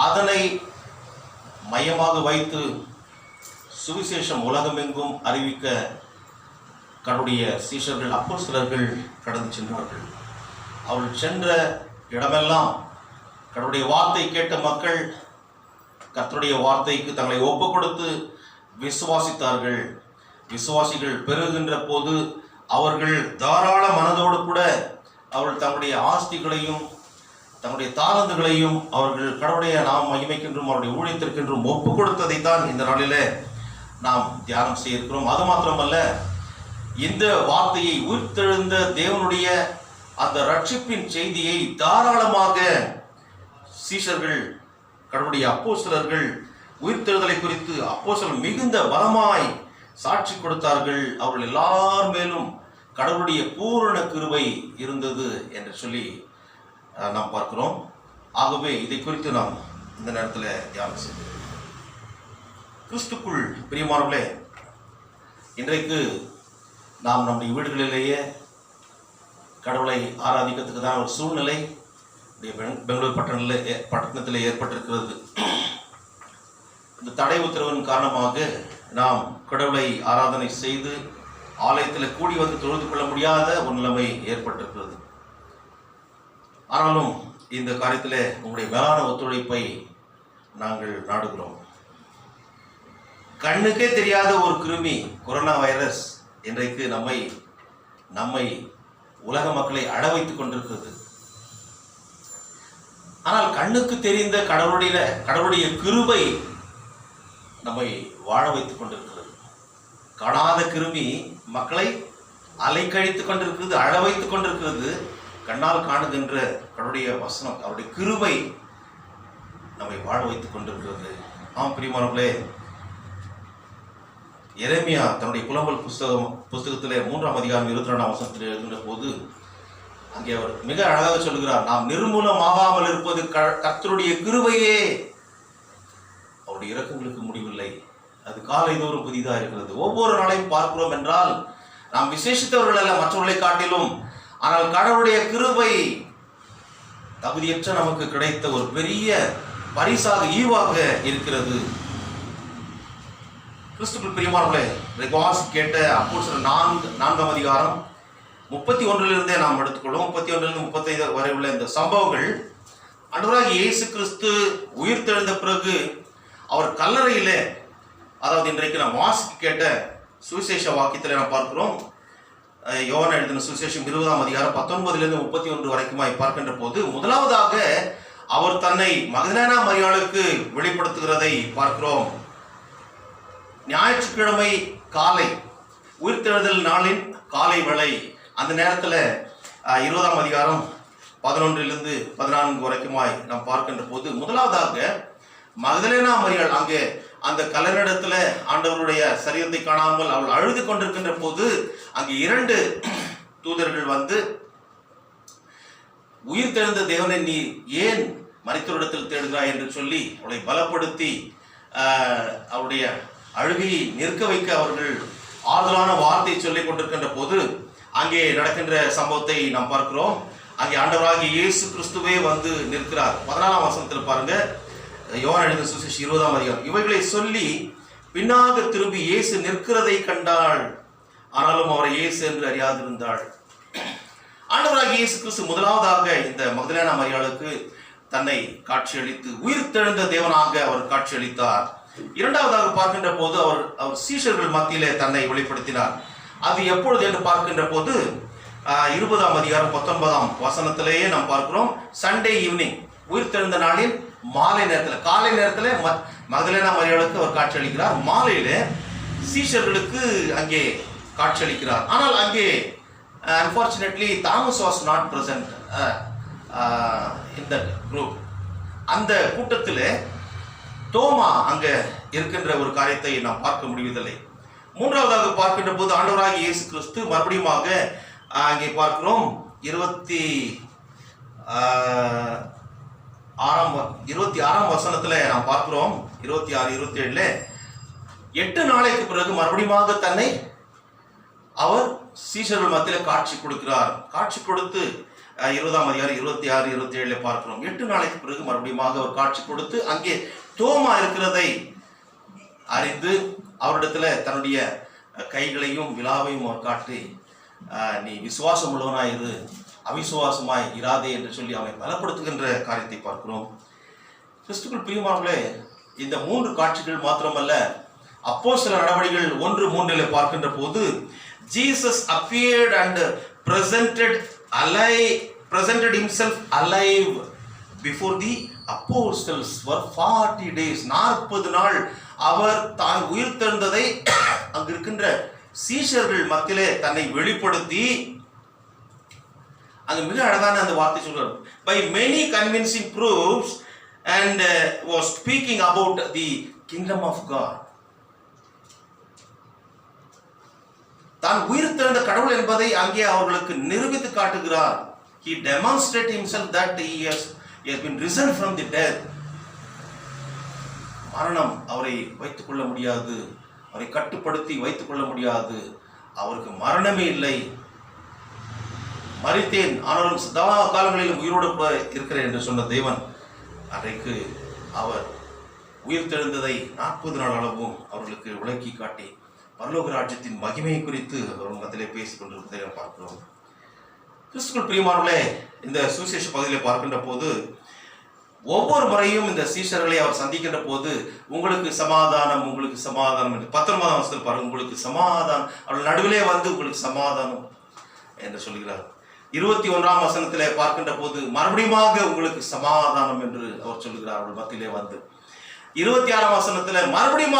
அதனை மையமாக வைத்து சுவிசேஷம் உலகமெங்கும் அறிவிக்க கடவுளுடைய சீஷர்கள் அப்போஸ்தலர்கள் கடந்து சென்றார்கள். அவர்கள் சென்ற இடமெல்லாம் கடவுளுடைய வார்த்தை கேட்ட மக்கள் கர்த்தருடைய வார்த்தைக்கு தங்களை ஒப்புக் கொடுத்து விசுவாசித்தார்கள். விசுவாசிகள் பெருகின்ற போது அவர்கள் தாராள மனதோடு கூட அவர்கள் தங்களுடைய ஆஸ்திகளையும் தங்களுடைய தாளந்துகளையும் அவர்கள் கடவுளுடைய நாம் மகிமைக்கென்றும் அவருடைய ஊழியத்திற்கென்றும் ஒப்புக் கொடுத்ததைத்தான் இந்த நாளிலே நாம் தியானம் செய்ய இருக்கிறோம். அது மாத்திரமல்ல, இந்த வார்த்தையை உயிர்த்தெழுந்த தேவனுடைய அந்த ரட்சிப்பின் செய்தியை தாராளமாக சீஷர்கள் கடவுளுடைய அப்போஸ்தலர்கள் உயிர்த்தெழுதலை குறித்து அப்போஸ்தலர்கள் மிகுந்த பலமாய் சாட்சி கொடுத்தார்கள். அவர்கள் எல்லார் மேலும் கடவுளுடைய பூரண கிருபை இருந்தது என்று சொல்லி நாம் பார்க்கிறோம். ஆகவே இதை குறித்து நாம் இந்த நேரத்தில் தியானம் செய்வோம். கிறிஸ்துக்குள் பிரியமானவர்களே, இன்றைக்கு நாம் நம்முடைய வீடுகளிலேயே கடவுளை ஆராதிக்கிறதுக்கு தான் ஒரு சூழ்நிலை பெங்களூர் பட்டணத்தில் ஏற்பட்டிருக்கிறது. இந்த தடை உத்தரவின் காரணமாக நாம் கடவுளை ஆராதனை செய்து ஆலயத்தில் கூடி வந்து தொழுது கொள்ள முடியாத ஒரு நிலைமை ஏற்பட்டிருக்கிறது. ஆனாலும் இந்த காரியத்தில் உங்களுடைய மேலான ஒத்துழைப்பை நாங்கள் நாடுகிறோம். கண்ணுக்கே தெரியாத ஒரு கிருமி கொரோனா வைரஸ் இன்றைக்கு நம்மை உலக மக்களை அழ வைத்துக் கொண்டிருக்கிறது. ஆனால் கண்ணுக்கு தெரிந்த கடவுளுடைய கிருபை நம்மை வாழ வைத்துக் கொண்டிருக்கிறது. காணாத கிருமி மக்களை அலைக்கழித்துக் கொண்டிருக்கிறது, அழ வைத்துக் கொண்டிருக்கிறது. கண்ணால் காணுகின்ற கடவுளுடைய வசனம், அவருடைய கிருபை நம்மை வாழ வைத்துக் கொண்டிருக்கிறது. ஆம் பிரியமானவர்களே, எரேமியா தன்னுடைய புலம்பல் புஸ்தகத்திலே 3ஆம் அதிகாரம் 22ஆம் வசனத்தில் எழுதுகின்ற போது அங்கே அவர் மிக அழகாக சொல்கிறார், நாம் நிர்மூலமாகாமல் இருப்பது கர்த்தருடைய கிருபையே, அவருடைய இரக்கங்களுக்கு முடிவில்லை. அது காலைதோறும் புதிதா இருக்கிறது. ஒவ்வொரு நாளையும் பார்க்கிறோம் என்றால் நாம் விசேஷித்தவர்கள் அல்ல மற்றவர்களை காட்டிலும், ஆனால் கடவுளுடைய கிருபை தகுதியற்ற நமக்கு கிடைத்த ஒரு பெரிய பரிசாக ஈவாக இருக்கிறது. கிறிஸ்துவுக்குள் பிரியமானவர்களே, வாசிக்க கேட்ட அப்போஸ்தலர் 4ஆம் அதிகாரம் 31 நாம் எடுத்துக்கொள்வோம். 31 35 வரை உள்ள இந்த சம்பவங்கள் ஆண்டவராகிய இயேசு கிறிஸ்து உயிர்த்தெழுந்த பிறகு அவர் கல்லறையிலே, அதாவது இன்றைக்கு நாம் வாசிக்க கேட்ட சுவிசேஷ வாக்கியத்தில் நாம் பார்க்கிறோம். யோவான் எழுதின சுவிசேஷம் 20ஆம் அதிகாரம் 19 31 வரைக்குமாய் பார்க்கின்ற போது, முதலாவதாக அவர் தன்னை மகதலேனா மரியாளுக்கு வெளிப்படுத்துகிறதை பார்க்கிறோம். ஞாயிற்றுக்கிழமை காலை, உயிர்த்தெழுதல் நாளின் காலை வேளை, அந்த நேரத்தில் 20ஆம் அதிகாரம் 11 14 வரைக்குமாய் நாம் பார்க்கின்ற போது, முதலாவதாக மகதலேனா மரியாள் அங்கே அந்த கல்லறையிடத்துல ஆண்டவருடைய சரீரத்தை காணாமல் அவள் அழுது கொண்டிருக்கின்ற போது, அங்கே 2 தூதர்கள் வந்து, உயிர் தெழுந்த தேவனை நீ ஏன் மரித்தோரிடத்தில் தேடுகிறாய் என்று சொல்லி அவளை பலப்படுத்தி அவருடைய அழுகையை நிற்க வைக்க அவர்கள் ஆறுதலான வார்த்தை சொல்லிக் கொண்டிருக்கின்ற போது, அங்கே நடக்கின்ற சம்பவத்தை நாம் பார்க்கிறோம். அங்கே ஆண்டவராகிய இயேசு கிறிஸ்துவே வந்து நிற்கிறார். 14ஆம் வசனத்தில் பாருங்க, யோவான் எழுதின சுவிசேஷம் 20ஆம் அதிகாரம். இவைகளை சொல்லி பின்னாக திரும்பி இயேசு நிற்கிறதை கண்டாள், ஆனாலும் அவரை இயேசு என்று அறியாதிருந்தாள். ஆண்டவராகிய இயேசு கிறிஸ்து முதலாவதாக இந்த மகதலேனா மரியாளுக்கு தன்னை காட்சியளித்து உயிர்த்தெழுந்த தேவனாக அவர் காட்சியளித்தார். இரண்டாவதாக பார்க்கின்ற போது அவர் சீஷர்கள் மத்தியிலே தன்னை வெளிப்படுத்தினார். அது எப்பொழுது என்று பார்க்கின்ற போது 20ஆம் அதிகாரம் 19ஆம் வசனத்திலேயே நாம் பார்க்கிறோம். சண்டே ஈவினிங், உயிர்த்தெழுந்த நாளின் மாலை நேரத்தில், காலை நேரத்தில் மகதலேனா மரியாளுக்கு அவர் காட்சியளிக்கிறார். மாலையில சீஷர்களுக்கு அங்கே காட்சியளிக்கிறார். ஆனால் அங்கே unfortunately Thomas was not present in that group. அந்த கூட்டத்தில் தோமா அங்க இருக்கின்ற ஒரு காரியத்தை நாம் பார்க்க முடிவதில்லை. மூன்றாவதாக பார்க்கின்ற போது ஆண்டவராகிய இயேசு கிறிஸ்து மறுபடியும் அங்கே பார்க்கிறோம் 26ஆம் வசனத்துல நாம் பார்க்கிறோம். 26 27 8 நாளைக்கு பிறகு மறுபடியும் தன்னை அவர் சீஷர்கள் மத்தியில காட்சி கொடுக்கிறார். காட்சி கொடுத்து 20ஆம் அதிகாரம் 26 27 பார்க்கிறோம். 8 நாளைக்கு பிறகு மறுபடியும் அவர் காட்சி கொடுத்து அங்கே தோமா இருக்கிறதை அறிந்து அவரிடத்துல தன்னுடைய கைகளையும் விலாவையும் அவர் காட்டி, நீ விசுவாசம் உள்ளவனாயிரு, அவிசுவாசமாய் இராதே என்று சொல்லி அவனை பலப்படுத்துகின்ற காரியத்தை பார்க்கிறோம். கிறிஸ்துவுக்குள் பிரியமானவர்களே, இந்த 3 காட்சிகள் மாத்திரமல்ல, அப்போஸ்தலர் நடவடிக்கைகள் 1:3 பார்க்கின்ற போது, Jesus appeared and presented himself alive before the apostles for 40 days. 40 நாள் அவர் தான் உயிர்த்தெழுந்ததை அங்கு இருக்கின்ற சீஷர்கள் மத்தியிலே தன்னை வெளிப்படுத்தி, அங்கு மிக அழகான அந்த வார்த்தை சொல்றார், by many convincing proofs and was speaking about the kingdom of God. தான் உயிர்த்தெழுந்த கடவுள் என்பதை அங்கே அவர்களுக்கு நிரூபித்து காட்டுகிறார். He demonstrated himself that he has been risen from the dead. மரணம் அவரை வைத்துக் கொள்ள முடியாது, அவரை கட்டுப்படுத்தி வைத்துக் கொள்ள முடியாது. அவருக்கு மரணமே இல்லை. மரித்தேன் ஆனாலும் சதா காலங்களிலும் உயிரோடு இருக்கிறேன் என்று சொன்ன தேவன் அன்றைக்கு அவர் உயிர்த்தெழுந்ததை 40 நாள் அளவும் அவர்களுக்கு விளக்கி காட்டி பரலோக ராஜ்யத்தின் மகிமையை குறித்து அவர் மத்தியிலே பேசிக் கொண்டிருப்பதை நாம் பார்க்கிறோம். கிறிஸ்துவுக்குள் பிரியமானவர்களே, இந்த சுவிசேஷ பகுதியில் பார்க்கின்ற போது ஒவ்வொரு முறையும் இந்த சீஷர்களை அவர் சந்திக்கின்ற போது, உங்களுக்கு சமாதானம், உங்களுக்கு சமாதானம் என்று 19ஆம் வசனத்தில் பாருங்க, உங்களுக்கு சமாதானம், அவர்கள் நடுவிலே வந்து உங்களுக்கு சமாதானம் என்று சொல்கிறார். 21ஆம் வசனத்திலே பார்க்கின்ற போது மறுபடியும் உங்களுக்கு சமாதானம் என்று அவர் சொல்கிறார் அவர்கள் மத்தியிலே வந்து. 26ஆம் வசனத்துல மறுபடியும்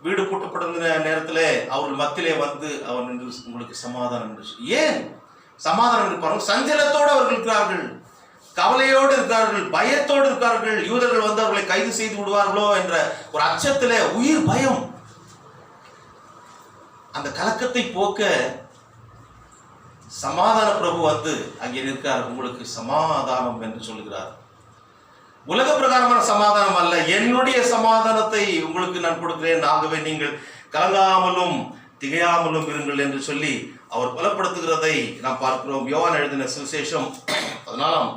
வீடு பூட்டப்படுகிற நேரத்தில் அவர்கள் மத்தியிலே வந்து அவர் நின்று உங்களுக்கு சமாதானம் என்று. ஏன் சமாதானம் என்று பாருங்க, சஞ்சலத்தோடு அவர்கள் இருக்கிறார்கள், கவலையோடு இருக்கிறார்கள், பயத்தோடு இருக்கிறார்கள். யூதர்கள் வந்து அவர்களை கைது செய்து விடுவார்களோ என்ற ஒரு அச்சத்திலே, உயிர் பயம். அந்த கலக்கத்தை போக்க சமாதான பிரபு வந்து அங்கே நிற்கிறார், உங்களுக்கு சமாதானம் என்று சொல்லுகிறார். உலக பிரகாரமான சமாதானம் அல்ல, என்னுடைய சமாதானத்தை உங்களுக்கு நான் கொடுக்கிறேன், ஆகவே நீங்கள் கலங்காமலும் திகையாமலும் இருங்கள் என்று சொல்லி அவர் பலப்படுத்துகிறதை நாம் பார்க்கிறோம். யோவான் எழுதின சுவிசேஷம் 14ஆம்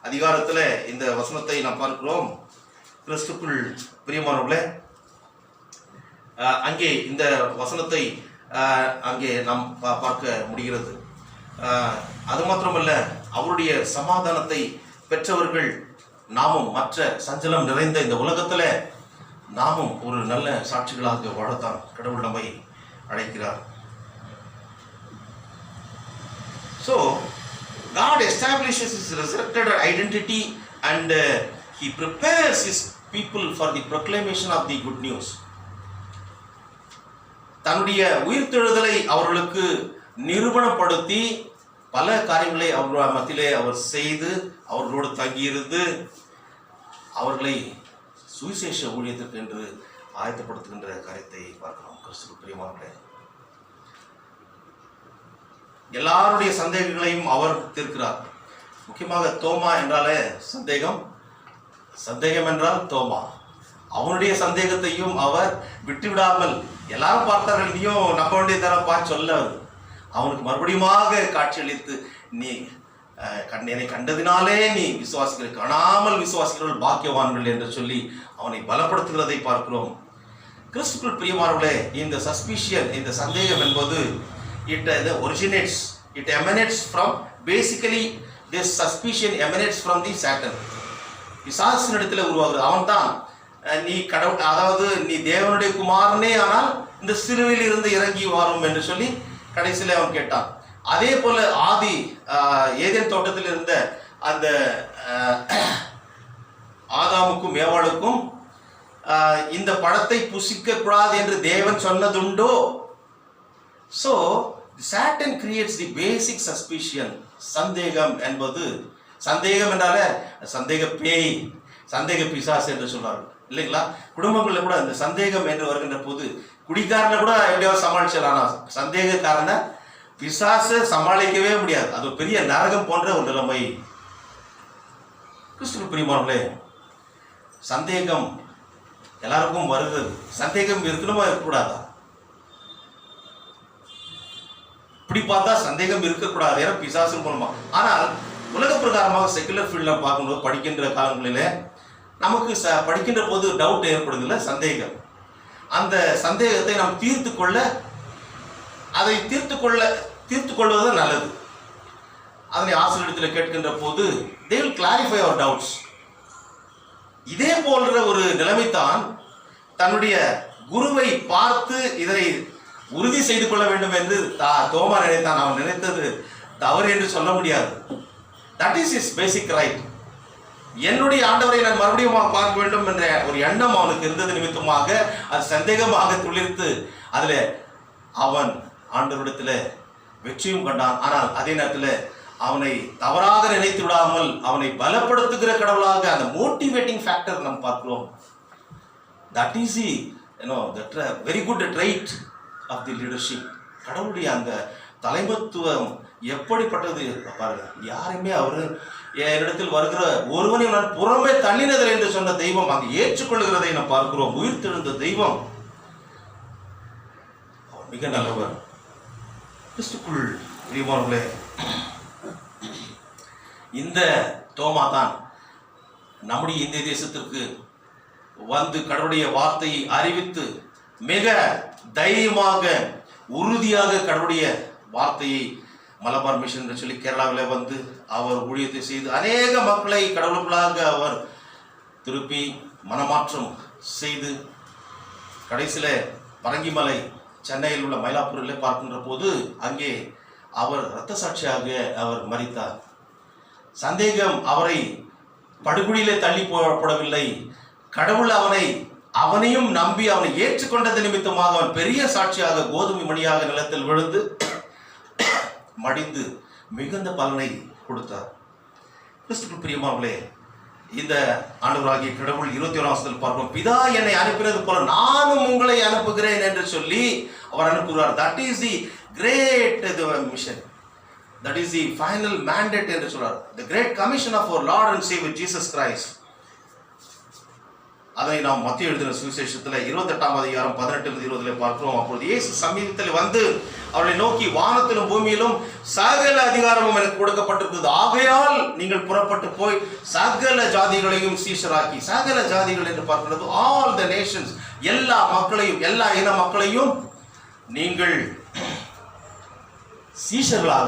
அதிகாரத்தில் இந்த வசனத்தை நாம் பார்க்கிறோம். கிறிஸ்துக்குள் பிரியமானவர்களே, அங்கே இந்த வசனத்தை அங்கே நாம் பார்க்க முடிகிறது. அது மாத்திரமல்ல, அவருடைய சமாதானத்தை பெற்றவர்கள் நாமும் மற்ற சஞ்சலம் நிறைந்த இந்த உலகத்தில் நாமும் ஒரு நல்ல சாட்சிகளாக வாழத்தான் கடவுள் நம்மை அழைக்கிறார். So God establishes his resurrected identity and he prepares his people for the proclamation of the good news. தன்னுடைய உயிர்த்தெழுதலை அவர்களுக்கு நிரூபணப்படுத்தி பல காரியங்களை அவர் மத்தியிலே அவர் செய்து அவர்களோடு தங்கியிருந்து அவர்களை சுவிசேஷ ஊழியத்திற்கு என்று ஆயத்தப்படுத்துகின்ற காரியத்தை பார்க்கிறோம். கிறிஸ்துவுக்குள் பிரியமானவர்களே, எல்லாருடைய சந்தேகங்களையும் அவர் தீர்க்கிறார். முக்கியமாக தோமா என்றாலே சந்தேகம் என்றால் தோமா, அவனுடைய சந்தேகத்தையும் அவர் விட்டுவிடாமல், எல்லாரும் பார்த்தார்கள், நீயும் நம்ப வேண்டியதானப்பா சொல்ல, அவனுக்கு மறுபடியுமாக காட்சியளித்து, நீ என்னை கண்டதினாலே நீ விசுவாசிகள், காணாமல் விசுவாசிகள் பாக்கியவான்கள் என்று சொல்லி அவனை பலப்படுத்துகிறதை பார்க்கிறோம். கிறிஸ்துக்குள் பிரியமானவர்களே, இந்த சஸ்பிஷியன், இந்த சந்தேகம் என்பது it emanates from, basically this suspicion emanates from the Satan. பிசாசினிடத்தில் உருவாகுது. அவன் தான் நீ கடவுள், அதாவது நீ தேவனுடைய குமாரனே ஆனால் இந்த சிலுவையில் இருந்து இறங்கி வரும் என்று சொல்லி கடைசியில் அவன் கேட்டான். அதே போல ஆதி ஏதேன் தோட்டத்தில் இருந்த அந்த ஆதாமுக்கும் ஏவாளுக்கும் இந்த பழத்தை புசிக்க கூடாது என்று தேவன் சொன்னதுண்டோ? So Satan creates the basic suspicion. சந்தேகம் என்பது, சந்தேகம் என்றாலே சந்தேக பேய், சந்தேக பிசாசு என்று சொல்றாங்க இல்லைங்களா? குடும்பங்களில் கூட இந்த சந்தேகம் என்று வருகின்ற போது குடிக்காரனை கூட எப்படியாவது சமாளிச்சிடலாம், சந்தேகக்காரனை பிசாசை சமாளிக்கவே முடியாது. அது பெரிய நரகம் போன்ற ஒரு நிலைமை. கிறிஸ்துவுக்குள் பிரியமானவர்களே, சந்தேகம் எல்லாருக்கும் வருகிறது. சந்தேகம் இருக்கணுமா இருக்கக்கூடாதா? இப்படி பார்த்தா சந்தேகம் இருக்கக்கூடாது, ஏன்னா பிசாசு மூலமா. ஆனால் உலக பிரகாரமாக செக்குலர் ஃபீல்டில் பார்க்கும்போது படிக்கின்ற காலங்களில் நமக்கு படிக்கின்ற போது டவுட் ஏற்படுதில்லை, சந்தேகம். அந்த சந்தேகத்தை நாம் தீர்த்து கொள்வது நல்லது. அதனை ஆசிரியரிடத்தில் கேட்கின்ற போது they will clarify our doubts. இதே போன்ற ஒரு நிலைமைத்தான் தன்னுடைய குருவை பார்த்து இதனை உறுதி செய்து கொள்ள வேண்டும் என்று தோமா நினைத்தான். அவன் நினைத்தது தவறு என்று சொல்ல முடியாது. That is is basic right. என்னுடைய ஆண்டவரை நான் மறுபடியும் பார்க்க வேண்டும் என்ற ஒரு எண்ணம் அவனுக்கு இருந்தது நிமித்தமாக அது சந்தேகமாக துளிர்த்து அதில் அவன் ஆண்டவரிடத்தில் வெற்றியும் கண்டான். ஆனால் அதே நேரத்தில் அவனை தவறாக நினைத்து விடாமல் அவனை பலப்படுத்துகிற கடவுளாக அந்த மோட்டிவேட்டிங் ஃபேக்டர் நாம் பார்க்கிறோம். That is the very good trait of the leadership. கடவுளுடைய அந்த தலைமத்துவம் எப்படிப்பட்டது பாருங்க. யாருமே அவர் என்னிடத்தில் வருகிற ஒருவனை நான் புறமே தள்ளினதில் என்று சொன்ன தெய்வம் அங்கு ஏற்றுக்கொள்கிறதை நாம் பார்க்கிறோம். உயிர்த்தெழுந்த தெய்வம், அவர் மிக நல்லவர். கிறிஸ்துக்குள் பிரியமானவர்களே, இந்த தோமா தான் நம்முடைய இந்திய தேசத்திற்கு வந்து கடவுளுடைய வார்த்தையை அறிவித்து மிக தைரியமாக உறுதியாக கடவுளுடைய வார்த்தையை மலபார் மிஷன் என்று சொல்லி கேரளாவில் வந்து அவர் ஊழியத்தை செய்து அநேக மக்களை கடவுளுக்குள்ளாக அவர் திருப்பி மனமாற்றம் செய்து கடைசியில் பரங்கிமலை சென்னையில் உள்ள மயிலாப்பூரில் பார்க்கின்ற போது அங்கே அவர் இரத்த சாட்சியாக அவர் மரித்தார். சந்தேகம் அவரை படுகுழியிலே தள்ளி போடவில்லை. கடவுள் அவனையும் நம்பி அவனை ஏற்றுக்கொண்டது நிமித்தமாக அவன் பெரிய சாட்சியாக கோதுமை மணியாக நிலத்தில் விழுந்து மடிந்து மிகுந்த பலனை கொடுத்தார். கிறிஸ்துவுக்குள் பிரியமானவர்களே, இந்த ஆண்டவராகிய கடவுள் 21ஆம் வசனத்தில் பார்ப்போம். பிதா என்னை அனுப்பினது போல நானும் உங்களை அனுப்புகிறேன் என்று சொல்லி அவர் அனுப்புகிறார். That is the great mission. That is the final mandate என்று சொல்றார். The great commission of our Lord and Savior Jesus Christ. அதை நாம் மத்திய எழுதின சுவிசேஷத்தில் 28ஆம் அதிகாரம் 18-20 பார்க்கிறோம். அப்பொழுது இயேசு சமீபத்தில் வந்து அவர்களை நோக்கி, வானத்திலும் பூமியிலும் சகல அதிகாரமும் எனக்கு கொடுக்கப்பட்டிருக்கிறது, ஆகையால் நீங்கள் புறப்பட்டு போய் சகல ஜாதிகளையும் சீஷராக்கி. சகல ஜாதிகள் என்று பார்க்கிறது ஆல் த நேஷன்ஸ், எல்லா மக்களையும், எல்லா இன மக்களையும் நீங்கள் சீஷர்களாக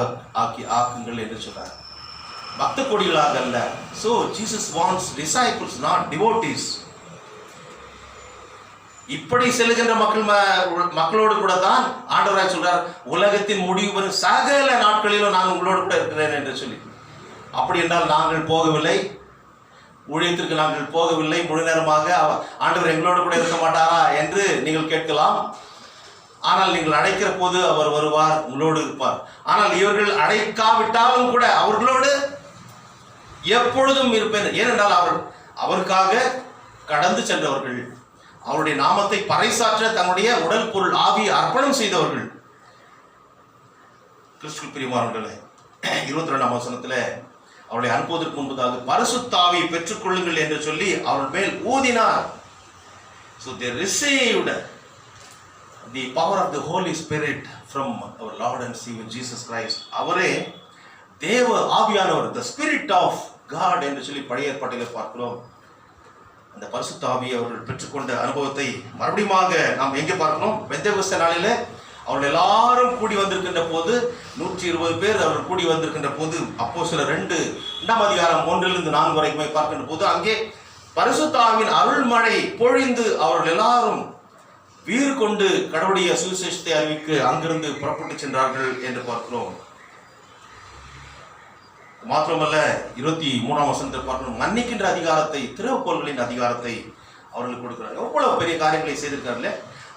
ஆக்குங்கள் என்று சொல்றார். பக்த கொடிகளாக அல்ல. So Jesus wants disciples, not devotees. இப்படி செல்லுகின்ற மக்களோடு கூட தான் ஆண்டவராய் சொல்றார், உலகத்தின் முடிவு வரும் சகல நாட்களிலும் நான் உங்களோடு கூட இருக்கிறேன் என்று சொல்லி. அப்படி என்றால் நாங்கள் போகவில்லை, ஊழியத்திற்கு நாங்கள் போகவில்லை, முழு நேரமாக ஆண்டவர் எங்களோடு கூட இருக்க மாட்டாரா என்று நீங்கள் கேட்கலாம். ஆனால் நீங்கள் அழைக்கிற போது அவர் வருவார், உங்களோடு இருப்பார். ஆனால் இவர்கள் அழைக்காவிட்டாலும் கூட அவர்களோடு எப்பொழுதும் இருப்பேன். ஏனென்றால் அவருக்காக கடந்து சென்றவர்கள், அவருடைய நாமத்தை பறைசாற்ற தன்னுடைய உடல் பொருள் ஆவியை அர்ப்பணம் செய்தவர்கள். கிறிஸ்துவுக்குள் பிரியமானவர்களே, 22ஆம் வசனத்தில் அவர்களை அனுப்புவதற்கு முன்பதாக பரிசுத்த ஆவியை பெற்றுக்கொள்ளுங்கள் என்று சொல்லி அவர்கள் மேல் ஊதினார். So they received the power of the Holy Spirit from our Lord and Savior Jesus Christ. அவரே தேவ ஆவியானவர், the Spirit of God என்று சொல்லி பழைய ஏற்பாட்டில் பார்க்கிறோம். அந்த பரிசுத்த ஆவியை அவர்கள் பெற்றுக்கொண்ட அனுபவத்தை மறுபடியும் நாம் எங்கே பார்க்கிறோம்? பெந்தெகோஸ்தே நாளிலே அவர்கள் எல்லாரும் கூடி வந்திருக்கின்ற போது, 120 பேர் அவர்கள் கூடி வந்திருக்கின்ற போது, அப்போஸ்தலர் 2ஆம் அதிகாரம் 1-4 வரைக்குமே பார்க்கின்ற போது, அங்கே பரிசுத்த ஆவியின் அருள்மழை பொழிந்து அவர்கள் எல்லாரும் வீறு கொண்டு கடவுளுடைய சுவிசேஷத்தை அறிவிக்க அங்கிருந்து புறப்பட்டு சென்றார்கள் என்று பார்க்கிறோம். மாத்திரமல்ல, 23ஆம் வசனத்தில் பார்க்கணும், மன்னிக்கின்ற அதிகாரத்தை, திறவுகோல்களின் அதிகாரத்தை அவர்களுக்கு கொடுக்கிறார். எவ்வளவு பெரிய காரியங்களை செய்திருக்காருல்ல.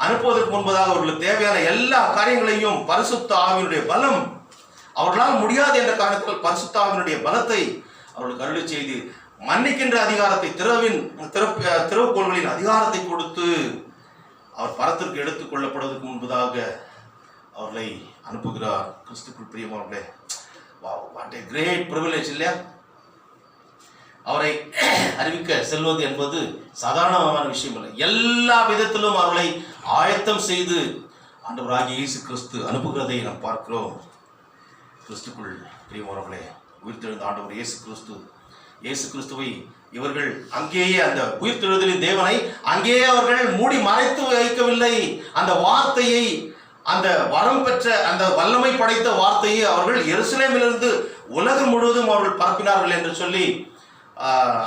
அனுப்புவதற்கு முன்பதாக அவர்களுக்கு தேவையான எல்லா காரியங்களையும் பரிசுத்த ஆவியினுடைய பலம், அவர்களால் முடியாது என்ற காரணத்தில் பரிசுத்த ஆவியினுடைய பலத்தை அவர்களுக்கு அருளி செய்து, மன்னிக்கின்ற அதிகாரத்தை, திறவுகோல்களின் அதிகாரத்தை கொடுத்து அவர் பரத்திற்கு எடுத்துக் கொள்ளப்படுவதற்கு முன்பதாக அவர்களை அனுப்புகிறார். கிறிஸ்துவுக்குள் பிரியமானவர்களே, வாட் எ கிரேட் பிரிவிலேஜ் இல்லையா? அவரை அறிவிக்க செல்வது என்பது சாதாரணமான விஷயம் இல்லை. எல்லா விதத்திலும் அவர்களை ஆயத்தம் செய்து ஆண்டவராகிய இயேசு கிறிஸ்து அனுப்புகிறதை நாம் பார்க்கிறோம். கிறிஸ்துக்குள் பிரியமானவர்களே, உயிர்த்தெழுந்த ஆண்டவர் இயேசு கிறிஸ்துவை இவர்கள் அங்கேயே, அந்த உயிர்த்தெழுதலின் தேவனை அங்கேயே அவர்கள் மூடி மறைத்து வைக்கவில்லை. அந்த வார்த்தையை, அந்த வரம் பெற்ற, அந்த வல்லமை படைத்த வார்த்தையை அவர்கள் எருசலேமிலிருந்து உலகம் முழுவதும் அவர்கள் பரப்பினார்கள் என்று சொல்லி,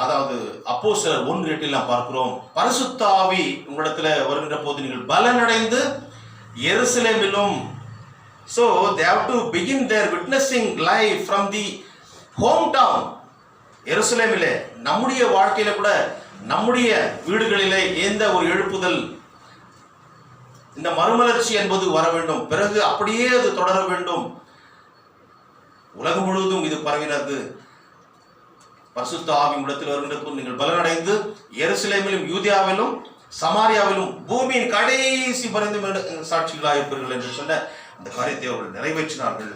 அதாவது அப்போஸ்தலர் 1:8 நாம் பார்க்கிறோம். பரிசுத்த ஆவி உங்களிடத்தில் வருகின்ற போது நீங்கள் பலனடைந்து எருசலேமிலும், so they have to begin their witnessing life from the hometown. எருசலேமிலே, நம்முடைய வாழ்க்கையில கூட, நம்முடைய வீடுகளிலே எந்த ஒரு எழுப்புதல், இந்த மறுமலர்ச்சி என்பது வர வேண்டும். பிறகு அப்படியே அது தொடர வேண்டும். உலகம் முழுவதும் இது பரவினது. பரிசுத்த ஆவி இடத்தில் வருகின்ற போது நீங்கள் பலனடைந்து எருசலேமிலும், யூதியாவிலும், சமாரியாவிலும், பூமியின் கடைசி பரிந்து சாட்சிகளாக இருப்பீர்கள் என்று சொன்ன அந்த காரியத்தை அவர்கள் நிறைவேற்றினார்கள்.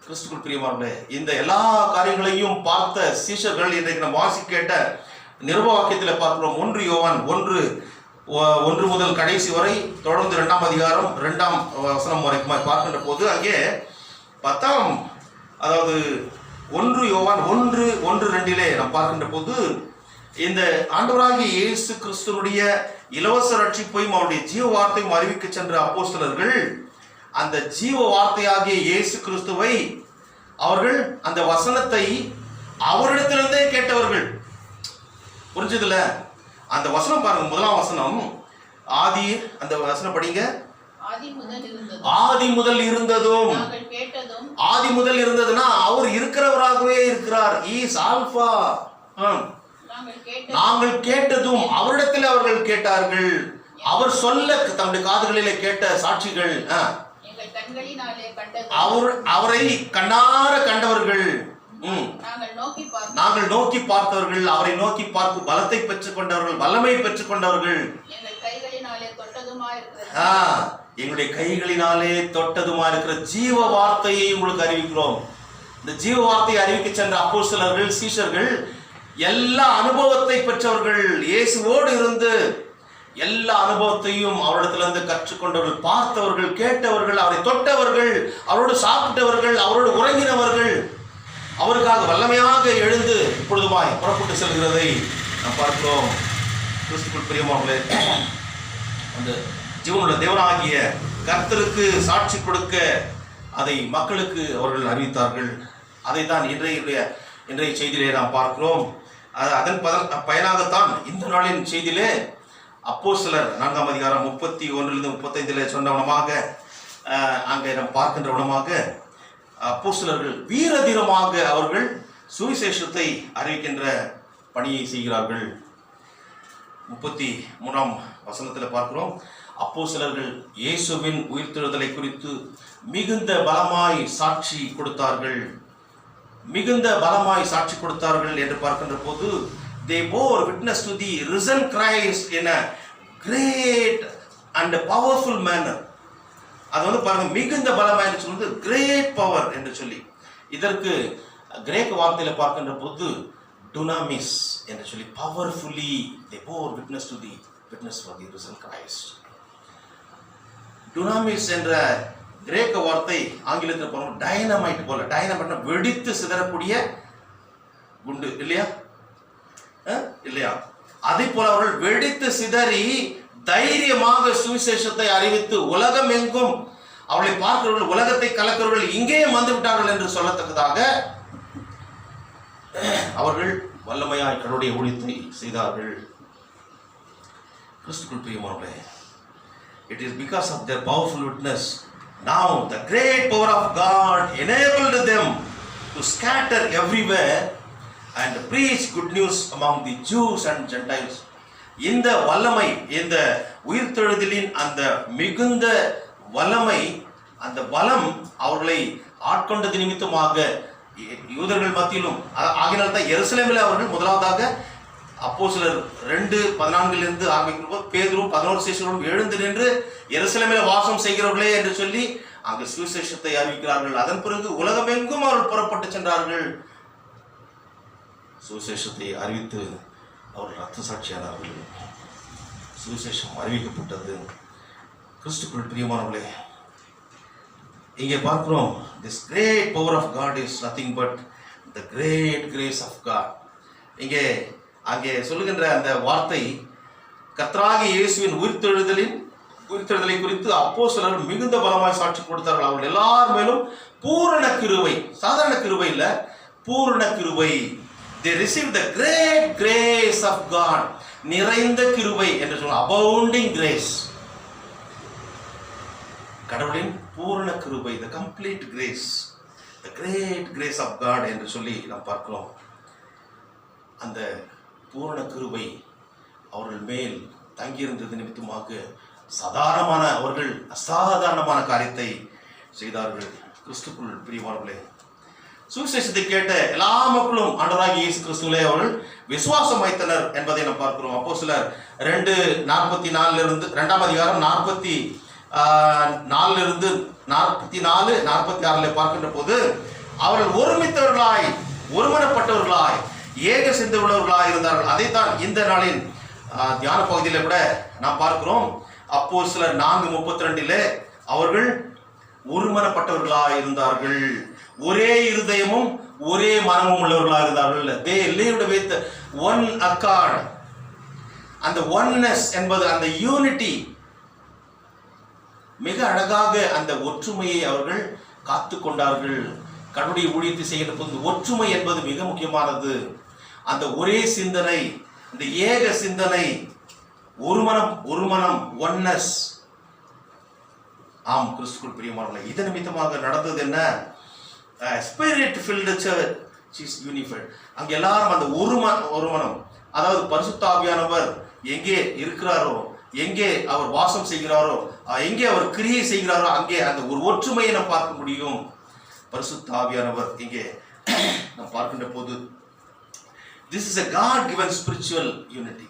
கிறிஸ்துவுக்குள் பிரியமானவர்களே, இந்த எல்லா காரியங்களையும் பார்த்த சீஷர்கள் இன்றைக்கு நம்ம வாசி கேட்ட நிருபவாக்கியத்தில் பார்க்கிறோம். 1 யோவான் 1 முதல் கடைசி வரை தொடர்ந்து 2ஆம் அதிகாரம் 2ஆம் வசனம் வரைக்கும் பார்க்கின்ற போது, அங்கே 10ஆம், அதாவது 1 யோவான் 1:1-2 நாம் பார்க்கின்ற போது, இந்த ஆண்டவராகிய இயேசு கிறிஸ்துவனுடைய இலவச ரட்சிப்பையும் அவருடைய ஜீவ வார்த்தையும் அறிவிக்க சென்ற அப்போஸ்தலர்கள் அந்த ஜீவ வார்த்தையாகிய இயேசு கிறிஸ்துவை அவர்கள் அந்த வசனத்தை அவரிடத்திலிருந்தே கேட்டவர்கள். புரிஞ்சதுல? அந்த வசனம் பாருங்க, 1ஆம் வசனம், ஆதி, அந்த வசனம் படிங்க. ஆதி முதல் இருந்ததும், ஆதி முதல் இருந்ததுன்னா அவர் இருக்கிறவராகவே இருக்கிறார். Is alpha. நாங்கள் கேட்டதும் அவரிடத்தில் அவர்கள் கேட்டார்கள். அவர் சொல்ல தம்முடைய காதுகளிலே கேட்ட சாட்சிகள், அவரை கண்ணார கண்டவர்கள், நாங்கள் நோக்கி பார்த்தவர்கள், அவரை நோக்கி பார்த்து பலத்தை பெற்றுக் கொண்டவர்கள், வல்லமை பெற்றுக் கொண்டவர்கள், எங்களுடைய கைகளினாலே தொட்டதுமா இருக்கிற ஜீவ வார்த்தையை உங்களுக்கு அறிவிக்கிறோம். இந்த ஜீவ வார்த்தையை அறிவிக்க சென்ற அப்போஸ்தலர்கள், சீஷர்கள் எல்லா அனுபவத்தை பெற்றவர்கள், இயேசுவோடு இருந்து எல்லா அனுபவத்தையும் அவரிடத்திலிருந்து கற்றுக்கொண்டவர்கள், பார்த்தவர்கள், கேட்டவர்கள், அவரை தொட்டவர்கள், அவரோடு சாப்பிட்டவர்கள், அவரோடு உறங்கினவர்கள், அவருக்காக வல்லமையாக எழுந்து இப்பொழுதுமாய் புறப்பட்டு செல்கிறதை நாம் பார்க்கிறோம். கிறிஸ்துவுக்குள் பிரியமானவர்களே, அந்த ஜீவனுள்ள தேவனாகிய கர்த்தருக்கு சாட்சி கொடுக்க அதை மக்களுக்கு அவர்கள் அறிவித்தார்கள். அதைத்தான் இன்றைய செய்தியிலே நாம் பார்க்கிறோம். அதன் பயனாகத்தான் இந்த நாளின் செய்தியிலே அப்போஸ்தலர் 4ஆம் அதிகாரம் 31-35 சொன்னவனமாக அங்கே நாம் பார்க்கின்றவனமாக அப்போஸ்தலர்கள் வீரதீரமாக அவர்கள் சுவிசேஷத்தை அறிவிக்கின்ற பணியை செய்கிறார்கள். 33ஆம் வசனத்தில் பார்க்கிறோம், அப்போஸ்தலர்கள் இயேசுவின் உயிர்த்தெழுதலை குறித்து மிகுந்த பலமாய் சாட்சி கொடுத்தார்கள். மிகுந்த பலமாய் சாட்சி கொடுத்தார்கள் என்று பார்க்கின்ற போது, they bore witness to the risen Christ in a great and powerful manner. அது வந்து பாருங்க, மிகுந்த பலமாய் சொல்லுவது great power என்று சொல்லி, இதற்கு கிரேக்க வார்த்தையில பார்க்கின்ற போது dunamis என்று சொல்லி, powerfully they bore witness to the witness for the risen Christ. dunamis என்ற கிரேக்க வார்த்தை ஆங்கிலத்தில் போனோம் டைனமைட் போல, டைனமைட்னா வெடித்து சிதறக்கூடிய குண்டு இல்லையா, இல்லையா? அதே போல அவர்கள் வெடித்து சிதறி தைரியமாக சுவிசேஷத்தை அறிவித்து உலகம் எங்கும் அவளை பார்க்கிறவர்கள், உலகத்தை கலக்கிறவர்கள் இங்கேயும் வந்து விட்டார்கள் என்று சொல்லத்தக்கதாக அவர்கள் வல்லமையாய் கடவுளுடைய ஊழியத்தை செய்தார்கள். கிறிஸ்துவுக்குள் பிரியமானவர்களே, it is because of their powerful witness now the great power of God enabled them to scatter everywhere and preach good news among the Jews and Gentiles. இந்த வல்லமை, இந்த உயிர்த்தெழுதலின் அந்த மிகுந்த வல்லமை, அந்த பலம் அவர்களை ஆட்கொண்டது நிமித்தமாக யூதர்கள் மத்தியிலும் ஆகினால்தான் எருசலேமில் அவர்கள் முதலாவதாக அப்போஸ்தலர் 2:14 ஆரம்பிக்கும் போது பேதுரு 11 சீஷர்களும் எழுந்து நின்று எருசலேமில் வாசம் செய்கிறவர்களே என்று சொல்லி அங்கு சுவிசேஷத்தை அறிவிக்கிறார்கள். அதன் பிறகு உலகமெங்கும் அவர்கள் புறப்பட்டு சென்றார்கள். சுவிசேஷத்தை அறிவித்து அவர்கள் ரத்த சாட்சியானார்கள். சுவிசேஷம் அறிவிக்கப்பட்டது. கிறிஸ்துவுக்குள் பிரியமானவர்களே, இங்கே பார்க்கிறோம், this great power of God is nothing but the great grace of God. அங்கே சொல்லுகின்ற அந்த வார்த்தை கர்த்தராகிய இயேசுவின் உயிர்த்தெழுதலை குறித்து அப்போஸ்தலர்கள் மிகுந்த பலமாய் சாட்சி கொடுத்தார்கள். அவர்கள் எல்லார் மேலும் பூரண கிருபை, சாதாரண கிருபை இல்ல, பூரண கிருபை. they received the great grace of God, நிறைந்த கிருபை என்று சொல்லுவோம், abounding grace. கடவுளின் பூரண கிருபை, the complete grace, the great grace of God என்று சொல்லி நாம் பார்க்கிறோம். அந்த பூரண கிருபை அவர்கள் மேல் தங்கியிருந்தது நிமித்தமாக அவர்கள் அசாதாரணமான காரியத்தை செய்தார்கள். கிறிஸ்துவுக்குள் பிரியமானவர்களே, சுவிசேஷத்தை கேட்ட எல்லா மக்களும் ஆண்டவராகிய இயேசு கிறிஸ்துவிலே அவர்கள் விசுவாசம் வைத்தனர் என்பதை நாம் பார்க்கிறோம். அப்போஸ்தலர் 2:44 2ஆம் அதிகாரம் 44 46 பார்க்கின்ற போது அவர்கள் ஒருமித்தவர்களாய், ஒருமனப்பட்டவர்களாய், ஏக சிந்தை உள்ளவர்களாக இருந்தார்கள். அதைத்தான் இந்த நாளின் தியான பகுதியில கூட நாம் பார்க்கிறோம். அப்போஸ்தலர் 4:32 அவர்கள் ஒருமனப்பட்டவர்களாக இருந்தார்கள், ஒரே இருதயமும் ஒரே மனமும் உள்ளவர்களாக இருந்தார்கள். they lived with one accord. அந்த oneness என்பது, அந்த யூனிட்டி, மிக அழகாக அந்த ஒற்றுமையை அவர்கள் காத்து கொண்டார்கள். கடவுளுடைய ஊழியத்தை செய்கின்ற போது ஒற்றுமை என்பது மிக முக்கியமானது. அந்த ஒரே சிந்தனை, இந்த ஏக சிந்தனை, ஒரு மனம், ஒன்னஸ். ஆம் கிறிஸ்துவுக்குள் பிரியமானவர்களே, இதன் நிமித்தமாக நடந்தது என்ன? Spirit field search is unified. அங்க எல்லாரும் அந்த ஒரு மனம், அதாவது பரிசுத்த ஆவியானவர் எங்கே இருக்கிறாரோ, எங்கே அவர் வாசம் செய்கிறாரோ, எங்கே அவர் கிரியை செய்கிறாரோ, அங்கே அந்த ஒரு ஒற்றுமையை நாம் பார்க்க முடியும். பரிசுத்த ஆவியானவர் இங்கே நாம் பார்க்கின்ற போது this is a God given spiritual unity.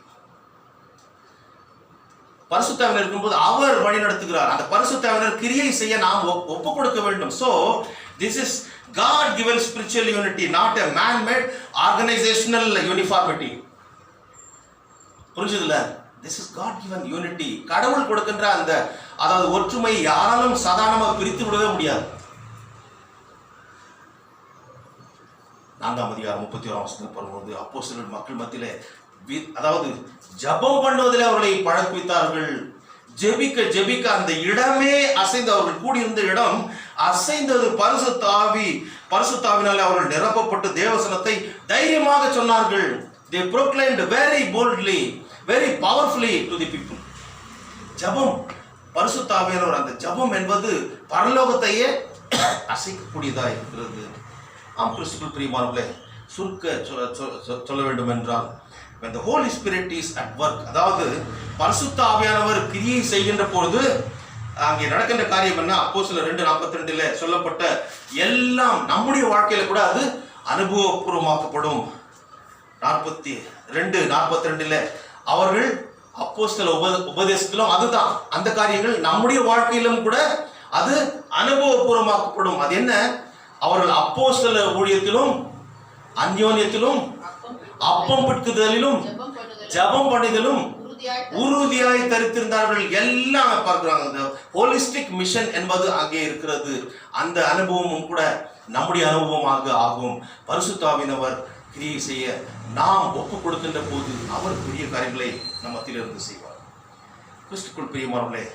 பரிசுத்தாவினர் இருக்கும்போது அவர் வழி நடத்துகிறார். அந்த பரிசுத்தாவினர் கிரியை செய்ய நாம் ஒப்பு கொடுக்க வேண்டும். So this is God given spiritual unity, not a man made organizational uniformity. புரிஞ்சுதுல? This is God given unity. கடவுள் கொடுக்கின்ற அந்த அதாவது ஒற்றுமை யாராலும் சாதாரணமாக பிரித்து விடவே முடியாது. 4ஆம் அதிகாரம் 31ஆம் வசனம் வரும்போது அப்போஸ்தலர்கள் மக்கள் மத்தியிலே அதாவது ஜெபம் பண்ணுவதில் அவர்களை பழக்குவித்தார்கள். ஜெபிக்க அந்த இடமே அசைந்து, அவர்கள் கூடியிருந்த இடம் அசைந்தது. பரிசுத்தாவினால் அவர்கள் நிரப்பப்பட்டு தேவசனத்தை தைரியமாக சொன்னார்கள். They proclaimed very boldly, very powerfully to the people. ஜெபம், பரிசுத்தாவியானவர், அந்த ஜெபம் என்பது பரலோகத்தையே அசைக்கக்கூடியதா இருக்கிறது. ஆம் கிறிஸ்துவுக்குள் பிரியமானவர்களே, சுருக்க சொல்ல வேண்டும் என்றால் when the Holy Spirit is at work, அதாவது பரிசுத்த ஆவியானவர் கிரியை செய்கின்ற பொழுது அங்கே நடக்கின்ற காரியம் என்ன? அப்போஸ்தலர் 2:42 சொல்லப்பட்ட எல்லாம் நம்முடைய வாழ்க்கையில கூட அது அனுபவபூர்வமாக்கப்படும். 42:42 அவர்கள் அப்போஸ்தல உபதேசத்திலும் அதுதான், அந்த காரியங்கள் நம்முடைய வாழ்க்கையிலும் கூட அது அனுபவபூர்வமாக்கப்படும். அது என்ன? அவர்கள் அப்போஸ்தல ஊழியத்திலும் அந்யோன்யத்திலும் அப்பம் பிட்குதலிலும் ஜெபம் பண்ணுதலும் உறுதியாய் தரித்திருந்தார்கள். எல்லாம் பார்க்கிறாங்க. இந்த ஹோலிஸ்டிக் மிஷன் என்பது அங்கே இருக்கிறது. அந்த அனுபவமும் கூட நம்முடைய அனுபவமாக ஆகும். பரிசுத்த ஆவியானவர் கிரியை செய்ய நாம் ஒப்பு கொடுக்கின்ற போது அவர் பெரிய காரியங்களை நம்ம மத்தியிலிருந்து செய்வார். கிறிஸ்துவுக்குள் பிரியமானவர்களே,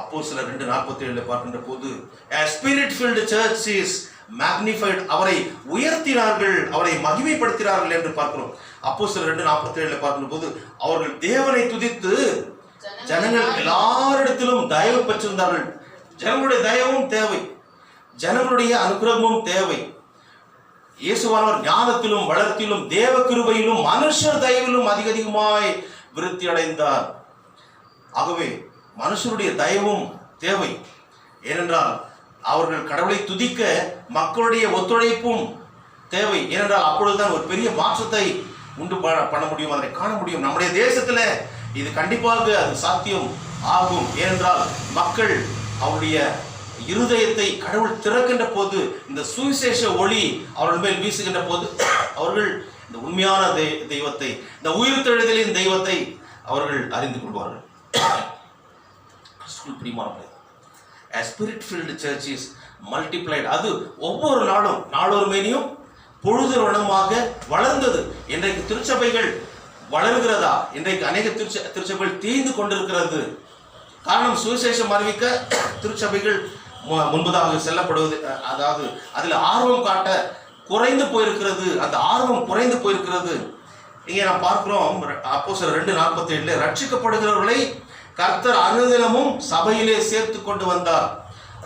அப்போஸ்தலர் 2:47 பார்க்கின்ற போது a spirit filled church is magnified, அவரை உயர்த்தினார்கள், அவரை மகிமைப்படுத்தினார்கள் என்று பார்க்கிறோம். அப்போஸ்தலர் 2:47 பார்க்கின்ற போது அவர்கள் தேவனை துதித்து ஜனங்கள் எல்லாரிடத்திலும் தயவு பெற்றிருந்தார்கள். ஜனங்களுடைய தயவும் தேவை, ஜனங்களுடைய அனுகிரகமும் தேவை. இயேசுவானவர் ஞானத்திலும் வளர்த்திலும் தேவ கிருபையிலும் மனுஷர் தயவிலும் அதிகமாய் விருத்தி அடைந்தார். ஆகவே மனுஷருடைய தயவும் தேவை. ஏனென்றால் அவர்கள் கடவுளை துதிக்க மக்களுடைய ஒத்துழைப்பும் தேவை. ஏனென்றால் அப்பொழுதுதான் ஒரு பெரிய மாற்றத்தை உண்டு பண்ண முடியும், அதை காண முடியும். நம்முடைய தேசத்தில் இது கண்டிப்பாக அது சாத்தியம் ஆகும். ஏனென்றால் மக்கள் அவருடைய இருதயத்தை கடவுள் திறக்கின்ற போது, இந்த சுவிசேஷ ஒளி அவர்கள் மேல் வீசுகின்ற போது அவர்கள் இந்த உண்மையான தெய்வத்தை, இந்த உயிர்த்தெழுதலின் தெய்வத்தை அவர்கள் அறிந்து கொள்வார்கள். A spirit filled church is multiplied. அது ஒவ்வொரு நாளும் நாளொரு மேனியும் பொழுது வனமாக வளர்ந்தது. இன்றைக்கு திருச்சபைகள் வளர்கிறதா? இன்றைக்கு அநேக திருச்சபைகள் தீர்ந்து கொண்டிருக்கிறது. காரணம், சுவிசேஷம் அறிவிக்க திருச்சபைகள் முன்பதாக செல்லப்படுவது, அதாவது அதில் ஆர்வம் காட்ட குறைந்து போயிருக்கிறது. அந்த ஆர்வம் குறைந்து போயிருக்கிறது. இங்கே நாம் பார்க்கிறோம் அப்போஸ்தலர் 2:47 ரட்சிக்கப்படுகிறவர்களை கர்த்தர் அனுதினமும் சபையிலே சேர்த்து கொண்டு வந்தார்.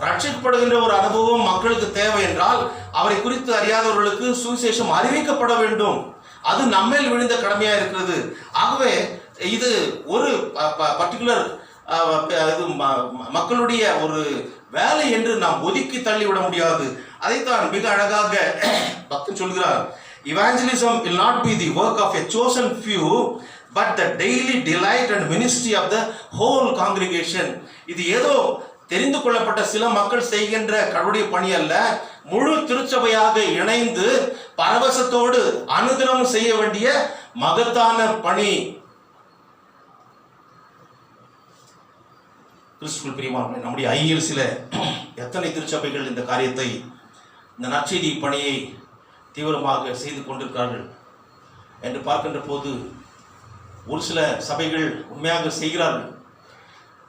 ரட்சிக்கப்படுகின்ற ஒரு அனுபவம் மக்களுக்கு தேவை என்றால் அவரை குறித்து அறியாதவர்களுக்கு சுவிசேஷம் அறிவிக்கப்பட வேண்டும். அது நம்மேல் விழுந்த கடமையா இருக்கிறது. ஆகவே இது ஒரு பர்டிகுலர் மக்களுடைய ஒரு வேலை என்று நாம் ஒதுக்கி தள்ளிவிட முடியாது. அதைத்தான் மிக அழகாக பக்தன் சொல்கிறார். Evangelism will not be the work of a chosen few, but the daily delight and ministry of the whole congregation. இது ஏதோ தெரிந்து கொள்ளப்பட்ட சில மக்கள் செய்கின்ற கடவுளுடைய பணி அல்ல, முழு திருச்சபையாக இணைந்து பரவசத்தோடு அனுதினம் செய்ய வேண்டிய மகத்தான பணி. கிறிஸ்துவுக்குள் பிரியமானவர்களே, நம்முடைய ஐஎல்சில எத்தனை திருச்சபைகள் இந்த காரியத்தை, இந்த நற்செய்தி பணியை தீவிரமாக செய்து கொண்டிருக்கிறார்கள் என்று பார்க்கின்ற போது ஒரு சில சபைகள் உண்மையாக செய்கிறார்கள்,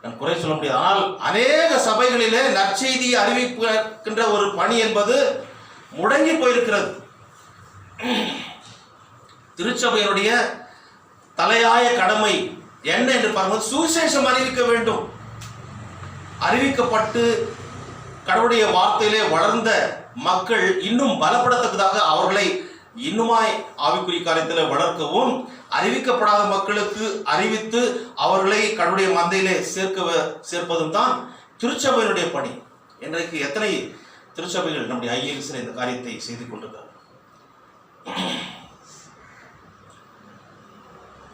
நான் குறை சொல்ல முடியாது. ஆனால் அநேக சபைகளிலே நற்செய்தி அறிவிக்கின்ற ஒரு பணி என்பது முடங்கி போயிருக்கிறது. திருச்சபையினுடைய தலையாய கடமை என்ன என்று பார்க்கும்போது சுவிசேஷம் அறிவிக்க வேண்டும். அறிவிக்கப்பட்டு கடவுளுடைய வார்த்தையிலே வளர்ந்த மக்கள் இன்னும் பலப்படத்தக்கதாக அவர்களை இன்னுமாய் ஆவிக்குரிய காரியத்தில் வளர்க்கவும், அறிவிக்கப்படாத மக்களுக்கு அறிவித்து அவர்களை கடவுளுடைய மந்தையிலே சேர்ப்பதும் தான் திருச்சபையினுடைய பணி. இன்றைக்கு எத்தனை திருச்சபைகள் நம்முடைய ஐஎல்சில் இந்த காரியத்தை செய்து கொண்டிருக்கிறார்.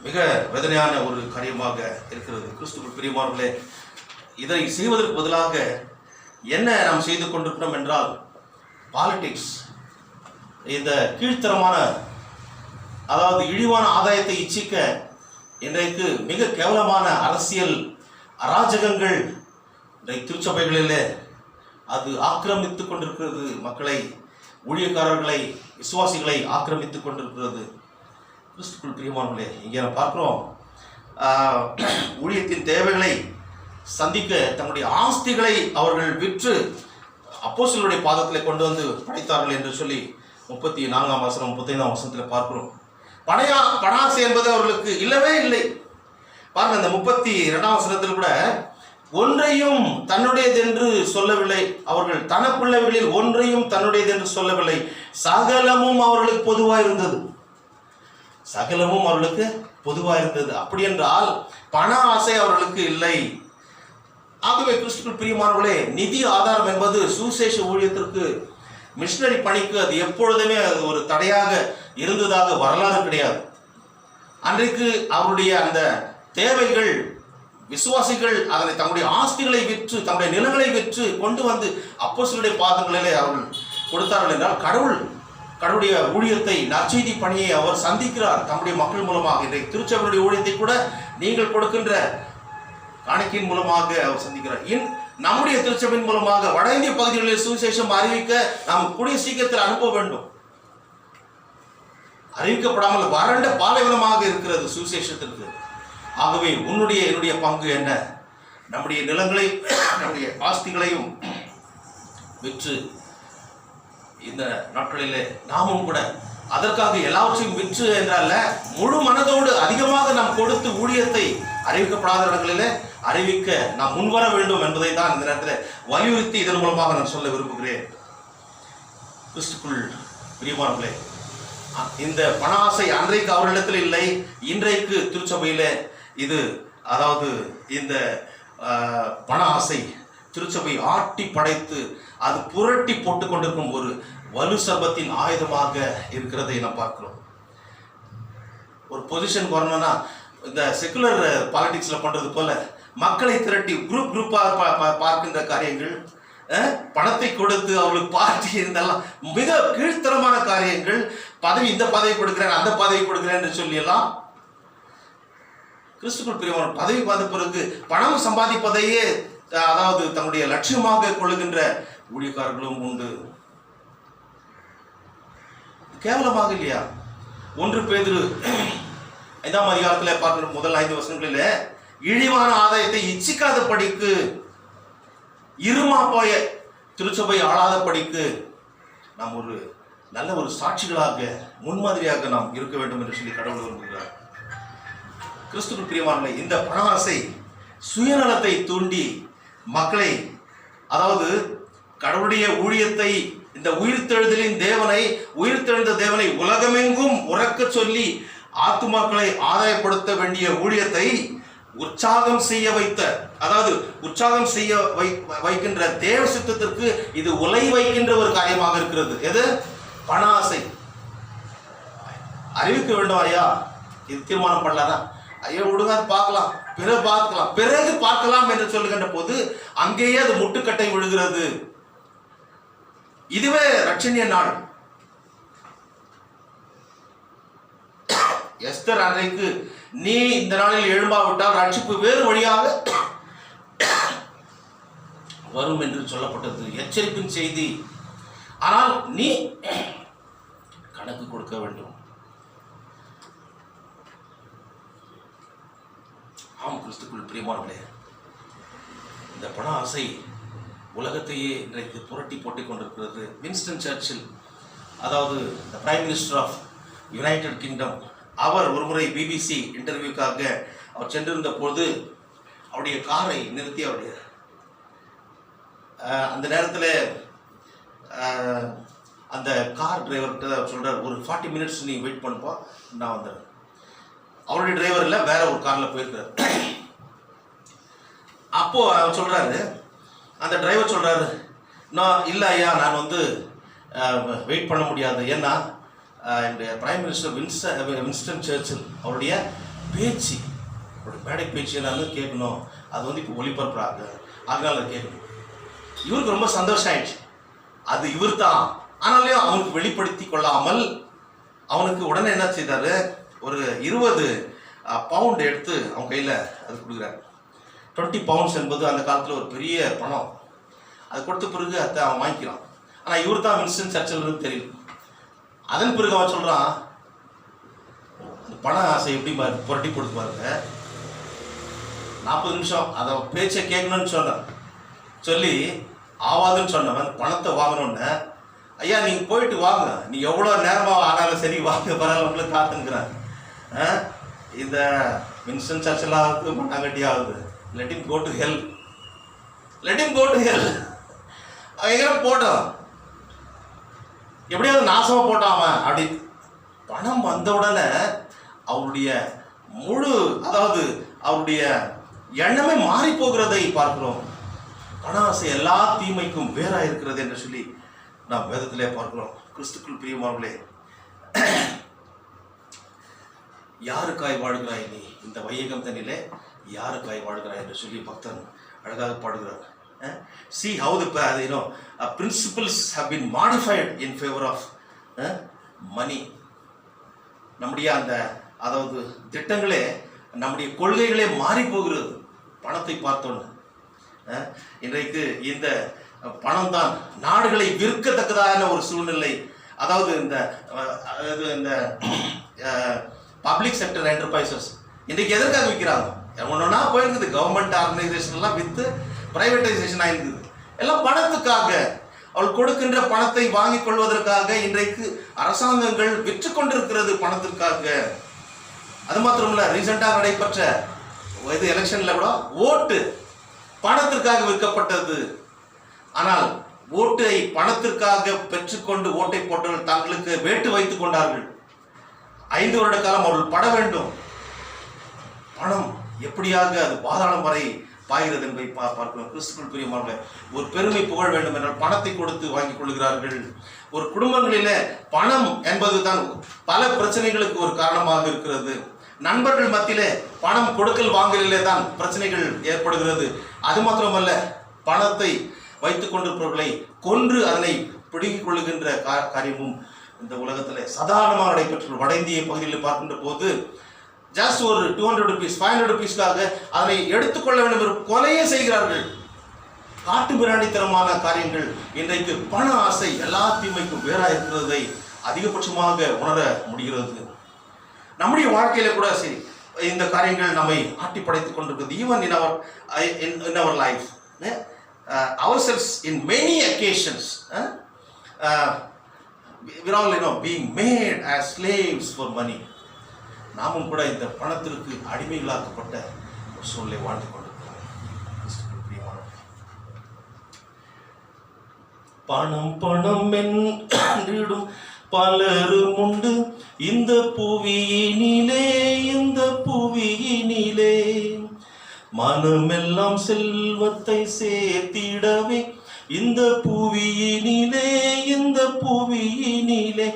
மிக வேதனையான ஒரு காரியமாக இருக்கிறது. கிறிஸ்துவுக்குள் பிரியமானவர்களே, இதை செய்வதற்கு பதிலாக என்ன நாம் செய்து கொண்டிருக்கிறோம் என்றால் பாலிடிக்ஸ், இந்த கீழ்த்தரமான அதாவது இழிவான ஆதாயத்தை இச்சிக்க இன்றைக்கு மிக கேவலமான அரசியல் அராஜகங்கள் இன்றைக்கு திருச்சபைகளிலே அது ஆக்கிரமித்து கொண்டிருக்கிறது. மக்களை, ஊழியக்காரர்களை, விசுவாசிகளை ஆக்கிரமித்து கொண்டிருக்கிறது. கிறிஸ்துவுக்குள் பிரியமானவர்களே, இங்கே நாம் பார்க்கிறோம், ஊழியத்தின் தேவைகளை சந்திக்க தங்களுடைய ஆஸ்திகளை அவர்கள் விற்று அப்போஸ்தலருடைய பாதத்திலே கொண்டு வந்து படைத்தார்கள் என்று சொல்லி 34ஆம் வசனம் 35ஆம் வசனத்தில் பார்க்கிறோம். பணாசை என்பது அவர்களுக்கு இல்லவே இல்லை. பாருங்க, அந்த 32ஆம் வசனத்தில் கூட ஒன்றையும் தன்னுடையதென்று சொல்லவில்லை. அவர்கள் தனக்குள்ளவைகளில் ஒன்றையும் தன்னுடையதென்று சொல்லவில்லை. சகலமும் அவர்களுக்கு பொதுவாக இருந்தது. சகலமும் அவர்களுக்கு பொதுவாக இருந்தது. அப்படி என்றால் பண ஆசை அவர்களுக்கு இல்லை. ஆகவே கிறிஸ்துவுக்குள் பிரியமானவர்களே, நிதி ஆதாரம் என்பது சுவிசேஷ ஊழியத்திற்கு, மிஷனரி பணிக்கு அது எப்பொழுதுமே ஒரு தடையாக இருந்ததாக வரலாறு கிடையாது. அன்றைக்கு அவருடைய அந்த தேவைகள், விசுவாசிகள் அதனை தங்களுடைய ஆஸ்திகளை விற்று, தங்களுடைய நிலங்களை விற்று கொண்டு வந்து அப்போஸ்தலருடைய பாதங்களிலே அவர்கள் கொடுத்தார்கள் என்றால் கடவுளுடைய ஊழியத்தை, நற்செய்தி பணியை அவர் சந்திக்கிறார் தம்முடைய மக்கள் மூலமாக. இன்றைக்கு திருச்சபையுடைய ஊழியத்தை கூட நீங்கள் கொடுக்கின்ற காணிக்கையின் மூலமாக அவர் சந்திக்கிறார். நம்முடைய திருச்சபையின் மூலமாக வட இந்திய பகுதிகளில் சுவிசேஷம் அறிவிக்க நாம் கூடிய சீக்கிரத்தில் அனுப்ப வேண்டும். அறிவிக்கப்படாமல் வறண்ட பாலைவனமாக இருக்கிறது சுவிசேஷத்திற்கு. ஆகவே என்னுடைய பங்கு என்ன? நம்முடைய நிலங்களை, நம்முடைய ஆஸ்திகளையும் விற்று இந்த நாட்களிலே நாமும் கூட அதற்காக எல்லாவற்றையும் விற்று என்றால முழு மனதோடு அதிகமாக நாம் கொடுத்து ஊழியத்தை அறிவிக்கப்படாத இடங்களிலே அறிவிக்க நாம் முன்வர வேண்டும் என்பதை தான் இந்த நேரத்தில் வலியுறுத்தி இதன் மூலமாக நான் சொல்ல விரும்புகிறேன். கிறிஸ்துவுக்குள் பிரியமானவர்களே, இந்த பண ஆசை அன்றைக்கு அவர்களிடத்தில் இல்லை. இன்றைக்கு திருச்சபையில இது, அதாவது இந்த பண ஆசை திருச்சபை ஆட்டி படைத்து அது புரட்டி போட்டு கொண்டிருக்கும் ஒரு வலு சர்பத்தின் ஆயுதமாக இருக்கிறதை நாம் பார்க்கிறோம். ஒரு பொசிஷன் வரணும்னா இந்த செக்குலர் பாலிடிக்ஸ்ல பண்றது போல மக்களை திரட்டி குரூப்பா பார்க்கின்ற காரியங்கள், பணத்தை கொடுத்து அவர்களுக்கு பார்ட்டி இருந்தாலும் மிக கீழ்த்தரமான காரியங்கள், பதவி, இந்த பதவி கொடுக்கிறேன், அந்த பதவி கொடுக்கிறேன் என்று சொல்லி எல்லாம் கிறிஸ்துவுக்குள் பிரியமான பதவி வந்த பிறகு பணம் சம்பாதிப்பதையே அதாவது தங்களுடைய லட்சியமாக கொள்ளுகின்ற ஊழியக்காரர்களும் உண்டு. கேவலமாக இல்லையா? 1 பேதுரு 5ஆம் அதிகாரத்தில் பார்க்கிற முதல் 5 வசனங்களிலே இழிவான ஆதாயத்தை இச்சிக்காத படிக்கு, இருமாப்பாய திருச்சபை ஆளாத படிக்கு நாம் ஒரு நல்ல ஒரு சாட்சிகளாக, முன்மாதிரியாக நாம் இருக்க வேண்டும் என்று சொல்லி கடவுள் விரும்புகிறார். கிறிஸ்துவுக்குள் பிரியமானவர்களே, இந்த பண ஆசை சுயநலத்தை தூண்டி மக்களை, அதாவது கடவுளுடைய ஊழியத்தை, இந்த உயிர்த்தெழுந்த தேவனை உலகமெங்கும் உறக்க சொல்லி ஆத்துமாக்களை ஆதாயப்படுத்த வேண்டிய ஊழியத்தை உற்சாகம் செய்ய வைத்த, அதாவது உற்சாகம் செய்ய வைக்கின்ற தேவ சித்தத்திற்கு இது உலை வைக்கின்ற ஒரு காரியமாக இருக்கிறது. எது? பண ஆசை. அறிவிக்க வேண்டும். ஐயா, இது தீர்மானம் பண்ணலாதா? ஐயா விடுங்க, அது பார்க்கலாம், பிறகு பார்க்கலாம் என்று சொல்லுகின்ற போது அங்கேயே அது முட்டுக்கட்டை விழுகிறது. இதுவே ரட்சணிய நாள். எஸ்தர் அன்றைக்கு நீ இந்த நாளில் எழும்பாவிட்டால் ரட்சிப்பு வேறு வழியாக வரும் என்று சொல்லப்பட்டது, எச்சரிப்பின் செய்தி. ஆனால் நீ கணக்கு கொடுக்க வேண்டும். ஆம், கிறிஸ்துவுக்குள் பிரியமானவர்களே, இந்த பண ஆசை உலகத்தையே இன்றைக்கு புரட்டி போட்டுக் கொண்டிருக்கிறது. வின்ஸ்டன் சர்ச்சில், அதாவது the prime minister of United Kingdom, அவர் ஒருமுறை பிபிசி இன்டர்வியூக்காக அவர் சென்றிருந்த போது அவருடைய காரை நிறுத்தி அவருடைய அந்த நேரத்தில் அந்த கார் டிரைவர்கிட்ட சொல்கிறார், ஒரு 40 மினிட்ஸ் நீ வெயிட் பண்ணுப்பா, நான் வந்துடுறேன். அவருடைய டிரைவர் இல்லை, வேற ஒரு காரில் போயிருக்காரு. அப்போது அவர் சொல்கிறாரு, அந்த டிரைவர் சொல்கிறாரு, நான் இல்லை ஐயா, நான் வந்து வெயிட் பண்ண முடியாது. ஏன்னா என்னுடைய பிரைம் மினிஸ்டர் வின்ஸ்டன் சர்ச்சில் அவருடைய பேச்சு, அவருடைய மேடை பேச்சு எல்லாரும் கேட்கணும். அது வந்து இப்போ ஒளிபரப்புறாங்க, அதனால அதை கேட்கணும். இவருக்கு ரொம்ப சந்தோஷம் ஆயிடுச்சு. அது இவர் தான். ஆனாலையும் அவனுக்கு வெளிப்படுத்தி கொள்ளாமல் அவனுக்கு உடனே என்ன செய்தாரு, ஒரு 20 பவுண்ட் எடுத்து அவன் கையில் அது கொடுக்குறாரு. 20 பவுண்ட்ஸ் என்பது அந்த காலத்தில் ஒரு பெரிய பணம். அது கொடுத்த பிறகு அதை அவன் வாங்கிக்கிறான். ஆனால் இவர் தான் வின்ஸ்டன் சர்ச்சில்னு தெரியும். அதன் பிறகு அவன் சொல்கிறான், பண ஆசை எப்படி புரட்டி கொடுத்து பாருங்க. 40 நிமிஷம் அதை பேச்சை கேட்கணும்னு சொன்னான். சொல்லி ஆவாதுன்னு சொன்னவன் பணத்தை வாங்கணுன்னு, ஐயா நீங்கள் போயிட்டு வாங்க, நீ எவ்வளோ நேரமாக ஆனாலும் சரி வாங்க, பரவாயில்ல உங்களுக்கு காத்துங்கிறான். இந்த வின்ஸ்டன் சர்ச்சில் ஆகுது, மண்ணாங்கட்டியாகுது. Let him go to hell, let him go to hell. அவன் எங்கே போட்டான், எப்படியாவது நாசமாக போட்டான் அவன். அப்படி பணம் வந்த உடனே அவருடைய அதாவது அவருடைய எண்ணமே மாறி போகிறதை பார்க்கிறோம். பண ஆசை எல்லா தீமைக்கும் வேறாக இருக்கிறது என்று சொல்லி நாம் வேதத்திலே பார்க்கிறோம். கிறிஸ்துக்குள் பிரியமானவர்களே, யாருக்காய் வாழ்கிறாய் நீ இந்த வையகம் தண்ணிலே, யாருக்காய் வாழ்கிறாய் என்று சொல்லி பக்தன் அழகாக பாடுகிறார். See how the principles have been modified in favor of money. நம்முடைய அதாவது திட்டங்களே, நம்முடைய கொள்கைகளே மாறி போகிறது பணத்தை பார்த்தோன்னு. இன்றைக்கு இந்த பணம் தான் நாடுகளை விற்கத்தக்கதான ஒரு சூழ்நிலை. அதாவது இந்த பப்ளிக் செக்டர் என்டர்பிரைசஸ் இன்றைக்கு எதற்காக விற்கிறாங்க? ஒன்றா போயிருக்குது. கவர்மெண்ட் ஆர்கனைசேஷன்லாம் விற்று பிரைவேட்டைசேஷன் ஆயிருக்குது. எல்லாம் பணத்துக்காக, அவள் கொடுக்கின்ற பணத்தை வாங்கிக் கொள்வதற்காக இன்றைக்கு அரசாங்கங்கள் விற்று கொண்டிருக்கிறது பணத்திற்காக. அது மாத்திரமல்ல, ரீசெண்டாக நடைபெற்ற இது எலெக்ஷன்ல கூட ஓட்டு பணத்திற்காக விற்கப்பட்டது. ஆனால் ஓட்டை பணத்திற்காக பெற்றுக்கொண்டு ஓட்டை போட்டவர்கள் தங்களுக்கு வேட்டு வைத்துக் கொண்டார்கள். 5 வருட காலம் அவர்கள் பட வேண்டும். பணம் எப்படியாக அது பாதாளம் வரை பாய்கிறது என்பதை பார்க்கிறோம். கிறிஸ்துக்குள் பிரியமானவர்களே, ஒரு பெருமை புகழ் வேண்டும் என்றால் பணத்தை கொடுத்து வாங்கிக் கொள்கிறார்கள். ஒரு குடும்பங்களிலே பணம் என்பது தான் பல பிரச்சனைகளுக்கு ஒரு காரணமாக இருக்கிறது. நண்பர்கள் மத்தியிலே பணம் கொடுக்கல் வாங்கலிலே தான் பிரச்சனைகள் ஏற்படுகிறது. அது மாத்திரமல்ல, பணத்தை வைத்துக் கொண்டிருப்பவர்களை கொன்று அதனை பிடுங்கிக் கொள்ளுகின்ற காரியமும் இந்த உலகத்தில் சாதாரணமாக நடைபெற்ற வட இந்திய பகுதியில் பார்க்கின்ற போது ஜஸ்ட் ஒரு 200 rupees 500 rupeesக்காக அதனை எடுத்துக்கொள்ள வேண்டும் என்று கொலையே செய்கிறார்கள். காட்டு மிராண்டித்தனமான காரியங்கள். இன்றைக்கு பண ஆசை எல்லா தீமைக்கும் வேறா இருக்கிறதை அதிகபட்சமாக உணர முடிகிறது. நம்முடைய வாழ்க்கையில கூட சரி, இந்த காரியங்கள் நம்மை ஆட்டி படைத்துக் கொண்டிருக்கிறது. Even in our life, ourselves in many occasions, we're all being made as slaves for money. நாமும் கூட இந்த பணத்திற்கு அடிமைகளாக்கப்பட்ட ஒரு சூழலை வாழ்ந்து கொண்டிருக்கிறோம். பணம் பணம் என்றிடும் பலரும் உண்டு இந்த புவியினிலே, இந்த புவியினிலே. மனமெல்லாம் செல்வத்தை சேர்த்திடவே இந்த புவியினிலே, இந்த புவியினிலே.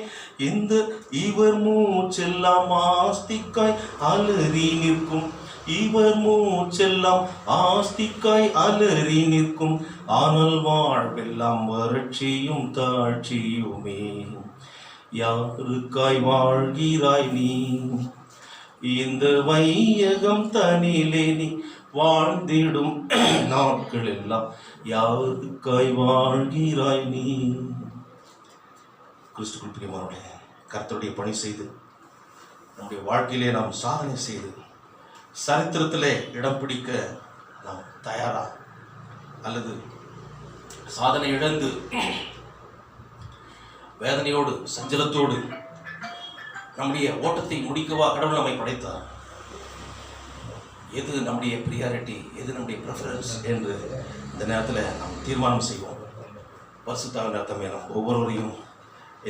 இந்த இவர் மூச்செல்லாம் ஆஸ்திக்காய் அலறி நிற்கும், இவர் மூச்செல்லாம் ஆஸ்திக்காய் அலறி நிற்கும். ஆனால் வாழ்வெல்லாம் வறட்சியும் தாட்சியுமே. யாருக்காய் வாழ்கிறாய் நீ இந்த வையகம் தனிலே, நீ வாழ்ந்திடும் நாட்கள் எல்லாம் யாருக்காய் வாழ்கிறாய் நீ? கிறிஸ்துக்குள் பிரியமானவர்களே, கர்த்தருடைய பணி செய்து நம்முடைய வாழ்க்கையிலே நாம் சாதனை செய்து சரித்திரத்திலே இடம் பிடிக்க நாம் தயாரா, அல்லது சாதனை இழந்து வேதனையோடு சஞ்சலத்தோடு நம்முடைய ஓட்டத்தை முடிக்கவா கடவுள் நம்மை படைத்தார்? எது நம்முடைய ப்ரியாரிட்டி, எது நம்முடைய ப்ரெஃபரன்ஸ் என்று இந்த நேரத்தில் நாம் தீர்மானம் செய்வோம். பரிசுத்தாவின் அர்த்தமே நாம் ஒவ்வொருவரையும்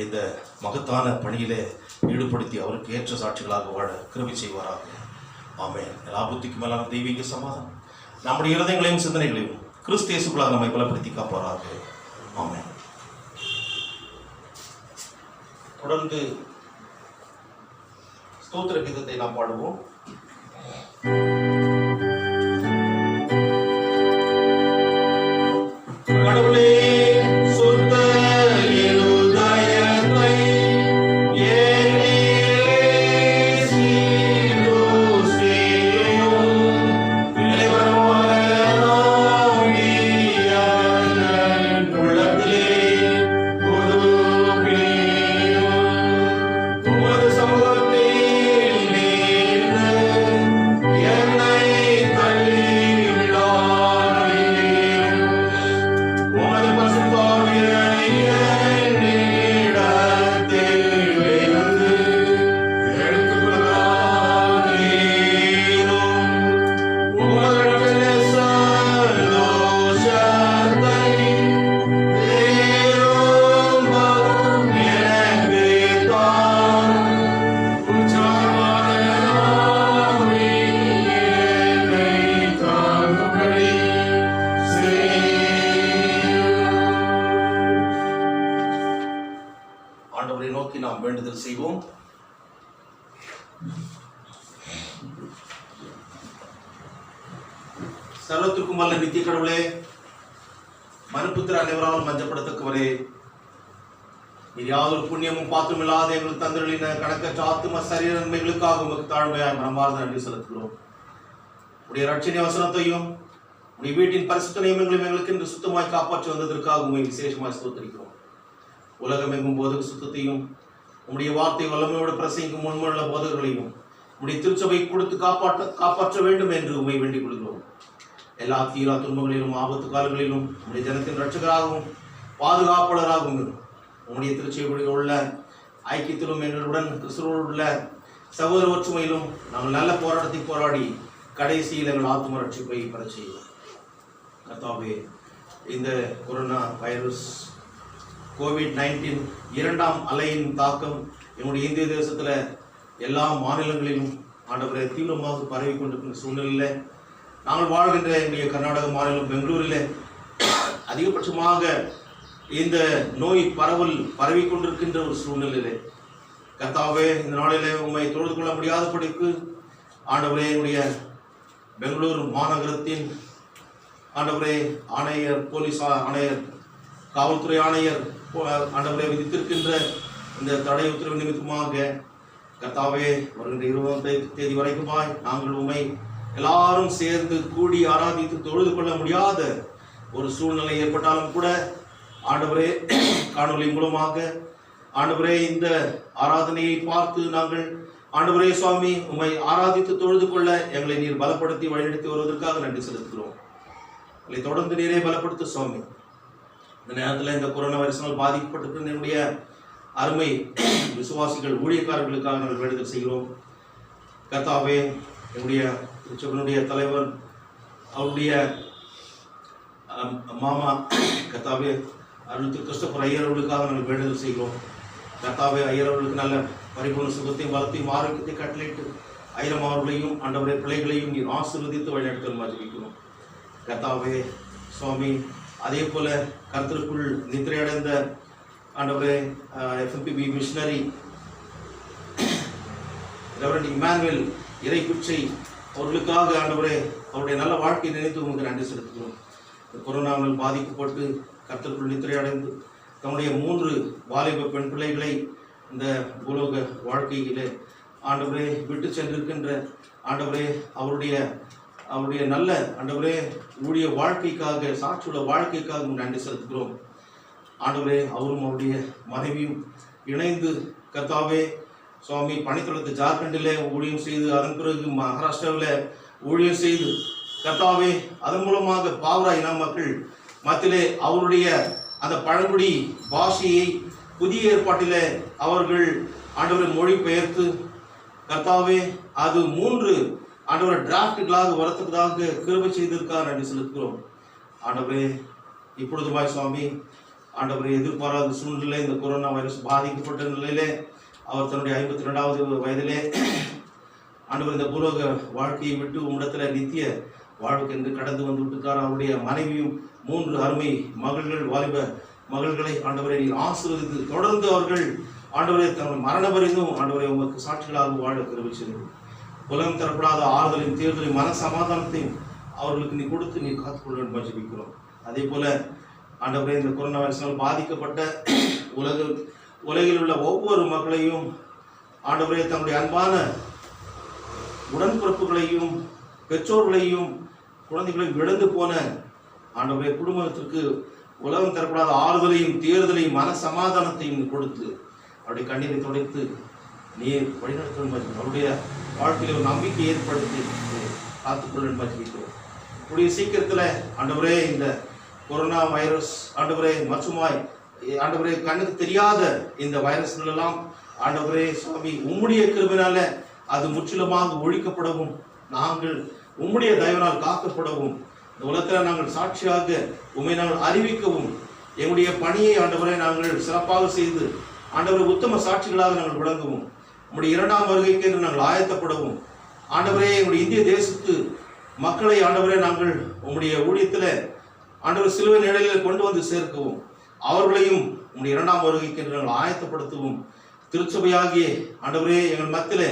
இந்த மகத்தான பணியிலே ஈடுபடுத்தி அவருக்கு ஏற்ற சாட்சிகளாக வாழ கிருபை செய்வாராக. ஆமென். எல்லா புத்திக்கு மேலான தெய்வீக சமாதானம் நம்முடைய இருதயங்களையும் சிந்தனைகளையும் கிறிஸ்து இயேசுக்குள்ளாக நம்மை பலப்படுத்தி காப்பாராக. ஆமென். தொடர்ந்து ஸ்தோத்திர கீதத்தை நாம் பாடுவோம். கடவுளே, சுத்த இருதயத்தை என்னிலே சீர்தூர் செய்யும். இளைவருமான ஆவியானவர் உள்ளத்திலே புதுப்பியும். உமது சமூகத்தில் நின்று என்னை தள்ளிவிடாதீர். உமது பரிசுத்த ஆவியை என்னிடத்திலிருந்து எடுத்துக்கொள்ளாதீரும். உமது சந்தோஷத்தை திரும்பவும் எனக்குத் தாரும். உற்சாகமான ஆவி என்னை தாங்கும்படி ஆண்டவரை நோக்கி நாம் வேண்டுதல் செய்வோம். சர்வத்திற்கும் வல்ல நித்திய கடவுளே, மனுப்புத்திர அனைவரால் மஞ்சப்படுத்தக்கவரே, நீர் யாதொரு புண்ணியமும் பாத்திரமில்லாத எங்களுக்கு தந்தளின கணக்கற்ற ஆத்தும சரீர நன்மைகளுக்காக உமக்கு தாழ்மையாய் மனமார்ந்த நன்றி செலுத்துகிறோம். உடைய ரட்சணை வசனத்தையும் உடைய வீட்டின் பரிசுத்த நியமங்களையும் எங்களுக்கு இன்று சுத்தமாய் காப்பாற்றி வந்ததற்காக உண்மை விசேஷமாய் ஸ்தோத்திரிக்கிறோம். உலகம் எங்கும் போதக சுத்தத்தையும் உம்முடைய வார்த்தை வல்லமையோடு பிரசங்கிக்கும் உண்மையுள்ள போதகர்களையும் உம்முடைய திருச்சபை கொடுத்து காப்பாற்ற வேண்டும் என்று உண்மை வேண்டிக் கொள்கிறோம். எல்லா தீரா துன்பங்களிலும் ஆபத்து காலங்களிலும் உம்முடைய ஜனத்தின் ரட்சகராகவும் பாதுகாப்பாளராகவும் உம்முடைய திருச்சபையில் உள்ள ஐக்கியத்திலும் எங்களுடன் கிறிஸ்துவோடு உள்ள சகோதர ஒற்றுமையிலும் நாங்கள் நல்ல போராட்டத்தை போராடி கடைசியில் எங்கள் ஆத்ம ரட்சிப்பை பெற செய்வோம். கர்த்தாவே, இந்த கொரோனா வைரஸ் COVID-19 இரண்டாம் அலையின் தாக்கம் என்னுடைய இந்திய தேசத்தில் எல்லா மாநிலங்களிலும் ஆண்டவரை தீவிரமாக பரவி கொண்டிருக்கிற சூழ்நிலையில் நாங்கள் வாழ்கின்ற எங்களுடைய கர்நாடக மாநிலம் பெங்களூரில் அதிகபட்சமாக இந்த நோய் பரவி கொண்டிருக்கின்ற ஒரு சூழ்நிலையிலே கர்த்தாவே, இந்த நாளிலே உம்மை தொழுது கொள்ள முடியாதபடிக்கு ஆண்டவரே, என்னுடைய பெங்களூர் மாநகரத்தின் ஆண்டவரே ஆணையர், போலீஸ் ஆணையர், காவல்துறை ஆணையர் ஆண்டவரை விதித்திருக்கின்ற இந்த தடை உத்தரவு நிமித்தமாக கர்த்தாவே, வருகின்ற 20ஆம் தேதி வரைக்குமாய் நாங்கள் உம்மை எல்லாரும் சேர்ந்து கூடி ஆராதித்து தொழுது கொள்ள முடியாத ஒரு சூழ்நிலை ஏற்பட்டாலும் கூட ஆண்டவரே, காணொலி மூலமாக ஆண்டவரே இந்த ஆராதனையை பார்த்து நாங்கள் ஆண்டவரே சுவாமி உம்மை ஆராதித்து தொழுது கொள்ள எங்களை நீர் பலப்படுத்தி வழிநடத்தி வருவதற்காக நன்றி செலுத்துகிறோம். எங்களை தொடர்ந்து நீரே பலப்படுத்து சுவாமி. இந்த நேரத்தில் இந்த கொரோனா வைரஸினால் பாதிக்கப்பட்டிருக்கிற என்னுடைய அருமை விசுவாசிகள் ஊழியக்காரர்களுக்காக நாங்கள் வேண்டுதல் செய்கிறோம். கர்த்தாவே, என்னுடைய திருச்சபையினுடைய தலைவர், அவருடைய மாமா கர்த்தாவே அருள் திரு கிறிஸ்டோபர் ஐயர் அவர்களுக்காக நாங்கள் வேண்டுதல் செய்கிறோம். கர்த்தாவே, ஐயர் அவர்களுக்கு நல்ல பரிபூர்ண சுகத்தையும் பலத்தையும் ஆரோக்கியத்தை கட்டளையிட்டு ஐயம் அவர்களையும் ஆண்டவரை பிள்ளைகளையும் நீர் ஆசீர்வதித்து வழிநடத்தல் ஜெபிக்கிறோம். கர்த்தாவே சுவாமி, அதே போல கர்த்தருக்குள் நித்திரையடைந்த ஆண்டவரே FMPB மிஷனரி ரெவரண்ட் இமானுவேல் இறைக்குச்சை அவர்களுக்காக ஆண்டவரே அவருடைய நல்ல வாழ்க்கையை நினைத்து உங்களுக்கு நன்றி செலுத்துகிறோம். கொரோனாவில் பாதிக்கப்பட்டு கர்த்தருக்குள் நித்திரையடைந்து தம்முடைய 3 வாலிப பெண் பிள்ளைகளை இந்த பூலோக வாழ்க்கையிலே ஆண்டவரே விட்டு சென்றிருக்கின்ற ஆண்டவரே அவருடைய நல்ல ஆண்டவரே ஊழிய வாழ்க்கைக்காக, சாட்சியுள்ள வாழ்க்கைக்காக நன்றி செலுத்துகிறோம். ஆண்டவரே, அவரும் அவருடைய மனைவியும் இணைந்து கர்த்தாவே சுவாமி பணித்தளத்து ஜார்க்கண்டிலே ஊழியம் செய்து அதன் பிறகு மகாராஷ்டிராவில் ஊழியம் செய்து கர்த்தாவே அதன் மூலமாக பாவரா இன மக்கள் மத்தியிலே அவருடைய அந்த பழங்குடி பாஷையை புதிய ஏற்பாட்டிலே அவர்கள் ஆண்டவரை மொழிபெயர்த்து கர்த்தாவே அது 3 ஆண்டவரை டிராஃப்டுகளாக வரத்துக்காக கிருபை செய்திருக்கார் நன்றி செலுத்துகிறோம். ஆண்டவரே, இப்பொழுதுமாய் சுவாமி ஆண்டவரை எதிர்பாராத சூழ்நிலை இந்த கொரோனா வைரஸ் பாதிக்கப்பட்ட நிலையிலே அவர் தன்னுடைய 52வது வயதிலே ஆண்டவர் இந்த பூலோக வாழ்க்கையை விட்டு உம்மிடத்தில் நித்திய வாழ்வுக்கு என்று கடந்து வந்து விட்டுக்கார். அவருடைய மனைவியும் 3 அருமை மகள்கள், வாலிப மகள்களை ஆண்டவரை ஆசீர்வதித்து தொடர்ந்து அவர்கள் ஆண்டவரை தன்னுடைய மரண பரிந்தும் ஆண்டவரை உமக்கு சாட்சிகளாக வாழ கிருபை செய்தோம். உலகம் தரப்படாத ஆறுதலையும் தேர்தலையும் மன சமாதானத்தையும் அவர்களுக்கு நீ கொடுத்து நீ காத்துக்கொள்ள வேண்டும் ஜெபிக்கிறோம். அதே போல ஆண்டவரே, இந்த கொரோனா வைரஸினால் பாதிக்கப்பட்ட உலகில் உள்ள ஒவ்வொரு மக்களையும் ஆண்டவரே, தங்களுடைய அன்பான உடன்பிறப்புகளையும் பெற்றோர்களையும் குழந்தைகளையும் இழந்து போன ஆண்டவரே குடும்பத்திற்கு உலகம் தரப்படாத ஆறுதலையும் தேர்தலையும் மன சமாதானத்தையும் கொடுத்து அவருடைய கண்ணீரை துடைத்து நீர் வழிநடத்தும் அவருடைய வாழ்க்கையில் ஒரு நம்பிக்கை ஏற்படுத்தி காத்துக்கொள்ள ஜெபிக்கிறோம். கூடிய சீக்கிரத்தில் ஆண்டவரே, இந்த கொரோனா வைரஸ் ஆண்டவரே மற்றுமாய் ஆண்டவரே கண்ணுக்கு தெரியாத இந்த வைரஸ்கள் எல்லாம் ஆண்டவரே சுவாமி உம்முடைய கிருபையினால அது முற்றிலுமாக ஒழிக்கப்படவும் நாங்கள் உம்முடைய தயவினால் காக்கப்படவும் இந்த உலகத்தில் நாங்கள் சாட்சியாக உம்மை நாங்கள் அறிவிக்கவும் எங்களுடைய பணியை ஆண்டவரை நாங்கள் சிறப்பாக செய்து ஆண்டவரை உத்தம சாட்சிகளாக நாங்கள் விளங்கவும் உம்முடைய இரண்டாம் வருகைக்கு என்று நாங்கள் ஆயத்தப்படவும் ஆண்டவரே எங்களுடைய இந்திய தேசத்து மக்களை ஆண்டவரே நாங்கள் உம்முடைய ஊழியத்தில் ஆண்டவர் சிலுவை நிலையில் கொண்டு வந்து சேர்க்கவும் அவர்களையும் உம்முடைய இரண்டாம் வருகைக்கு என்று நாங்கள் ஆயத்தப்படுத்தவும் திருச்சபையாகிய ஆண்டவரே எங்கள் மத்தியிலே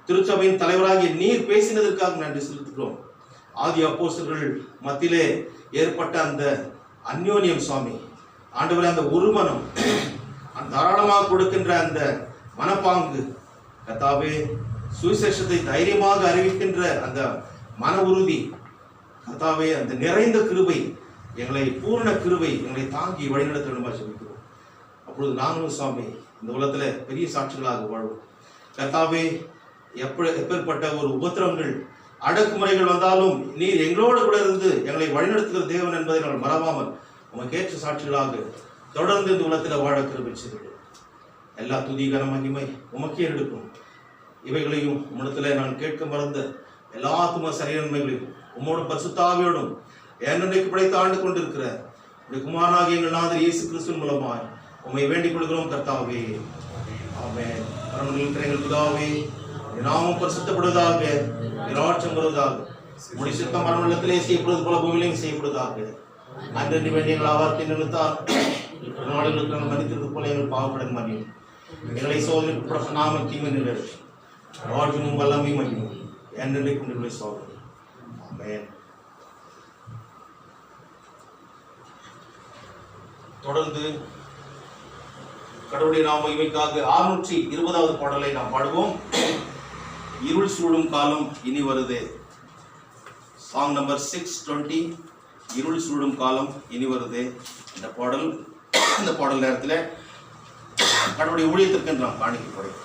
திருச்சபையின் தலைவராகிய நீர் பேசினதற்காக நன்றி செலுத்துகிறோம். ஆதி அப்போஸ்தலர்கள் மத்தியிலே ஏற்பட்ட அந்த அந்யோன்யம் சுவாமி ஆண்டவரே, அந்த ஒருமனம் தாராளமாக கொடுக்கின்ற அந்த மனப்பாங்கு கர்த்தாவே, சுவிசேஷத்தை தைரியமாக அறிவிக்கின்ற அந்த மன உறுதி கர்த்தாவே, அந்த நிறைந்த கிருபை எங்களை பூர்ண கிருபை எங்களை தாங்கி வழிநடத்த வேண்டுமா சொல்லிக்கிறோம். அப்பொழுது நாங்களும் சுவாமி இந்த உலகத்தில் பெரிய சாட்சிகளாக வாழ்வோம். கர்த்தாவே, எப்பேற்பட்ட ஒரு உபத்திரங்கள் அடக்குமுறைகள் வந்தாலும் நீர் எங்களோடு கூட இருந்து எங்களை வழிநடத்துகிற தேவன் என்பதை நாங்கள் மறவாமல் உமக்கேற்ற சாட்சிகளாக தொடர்ந்து இந்த உலகத்தில் வாழ கிருபை செய்து எல்லா துதி கன மகிமை உமக்கே எடுக்கும். இவைகளையும் உம்மிடத்தில் நான் கேட்க மறந்த எல்லா ஆத்தும சரீரன்மைகளையும் உம்மோடு பரிசுத்தாவியோடும் என்னைக்கு படைத்து ஆண்டு கொண்டிருக்கிற இந்த குமாரனாகிய எங்கள் நாதர் இயேசு கிறிஸ்துவின் மூலமாய் உம்மை வேண்டிக் கொள்கிறோம் கர்த்தாவே. ஆமென். பரமனில் இருக்கிற எங்கள் பிதாவே, நாமும் பரிசுத்தப்படுவதாக, இராட்சம் வருவதாக, உம்முடைய சித்தம் மரணத்திலே செய்யப்படுவது போல பூமியிலையும் செய்யப்படுவதாக. அன்றி வேண்டிய எங்கள் ஆவார்த்தை நிறுத்தார் நாடுகளுக்கு நாங்கள் மன்னித்தது போல எங்கள் பாவப்படன் மன்னியும். எங்களை சோதனை நாம தீமை நிலை ராஜ்யமும் வல்லமையும் மகிமும் என்றென்றைக்கு கொண்டு சோதனை. ஆமென். தொடர்ந்து கடவுளுடைய நாம மகிமைக்காக 620வது பாடலை நாம் பாடுவோம். இருள் சூடும் காலம் இனி வருதே. சாங் நம்பர் 620, இருள் சூடும் காலம் இனி வருதே. இந்த பாடல் நேரத்தில் கடவுளுடைய ஊழியத்திற்கு நாம் காணிக்கப்படும்.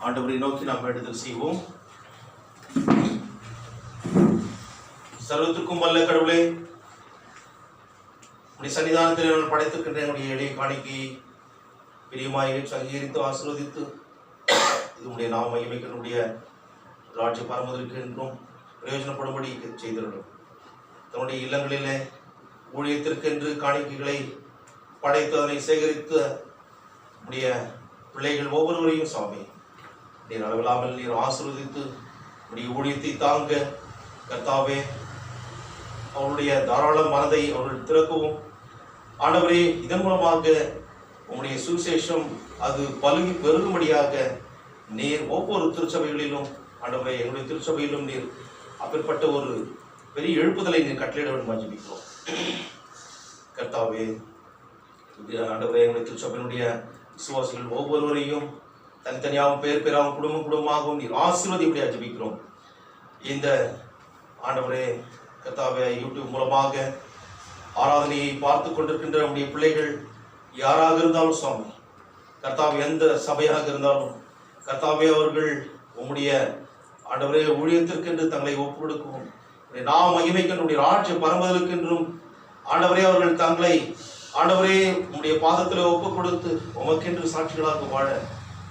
ஆண்டவரை நோக்கி நாம் வேண்டுதல் செய்வோம். சர்வத்திற்கும் வல்ல கடவுளே, உடைய சன்னிதானத்தில் நான் படைத்திருக்கின்ற என்னுடைய எளிய காணிக்கை பிரியமாய் அங்கீகரித்து ஆசீர்வதித்து இது உடைய நாம மகிமைக்கனுடைய ராஜ்ய பரமதற்கு என்றும் பிரயோஜனப்படும்படி செய்திருக்கிறோம். தன்னுடைய இல்லங்களிலே ஊழியத்திற்கென்று காணிக்கைகளை படைத்து அதனை சேகரித்து உடைய பிள்ளைகள் ஒவ்வொருவரையும் சாமி நீர் அளவில்லாமல் நீர் ஆசீர்வதித்து உடைய ஊழியத்தை தாங்க கர்த்தாவே அவருடைய தாராள மனதை அவர்கள் திறக்கவும் ஆண்டவரே, இதன் மூலமாக உங்களுடைய சுவிசேஷம் அது பலுகி பெருகும்படியாக நீர் ஒவ்வொரு திருச்சபைகளிலும் ஆண்டவரே எங்களுடைய திருச்சபையிலும் நீர் அப்பேற்பட்ட ஒரு பெரிய எழுப்புதலை நீர் கட்டளையிட வேண்டும் ஜெபிக்கிறோம். கர்த்தாவே ஆண்டவரே, எங்களுடைய திருச்சபையினுடைய விசுவாசிகள் ஒவ்வொருவரையும் தனித்தனியாகவும் பேர் பேராகவும் குடும்பமாகவும் நீர் ஆசீர்வதிப்படியா ஜெபிக்கிறோம். இந்த ஆண்டவரே கர்த்தாவே யூடியூப் மூலமாக ஆராதனையை பார்த்து கொண்டிருக்கின்ற நம்முடைய பிள்ளைகள் யாராக இருந்தாலும் சுவாமி கர்த்தாவே, எந்த சபையாக இருந்தாலும் கர்த்தாவே, அவர்கள் உம்முடைய ஆண்டவரே ஊழியத்திற்கென்று தங்களை ஒப்புக் கொடுக்கவும் நாம் மகிமைக்கென்றுடைய ராஜ்ய பரம்பதற்கென்றும் ஆண்டவரே அவர்கள் தங்களை ஆண்டவரே உம்முடைய பாதத்தில் ஒப்புக் கொடுத்து உமக்கென்று சாட்சிகளாக வாழ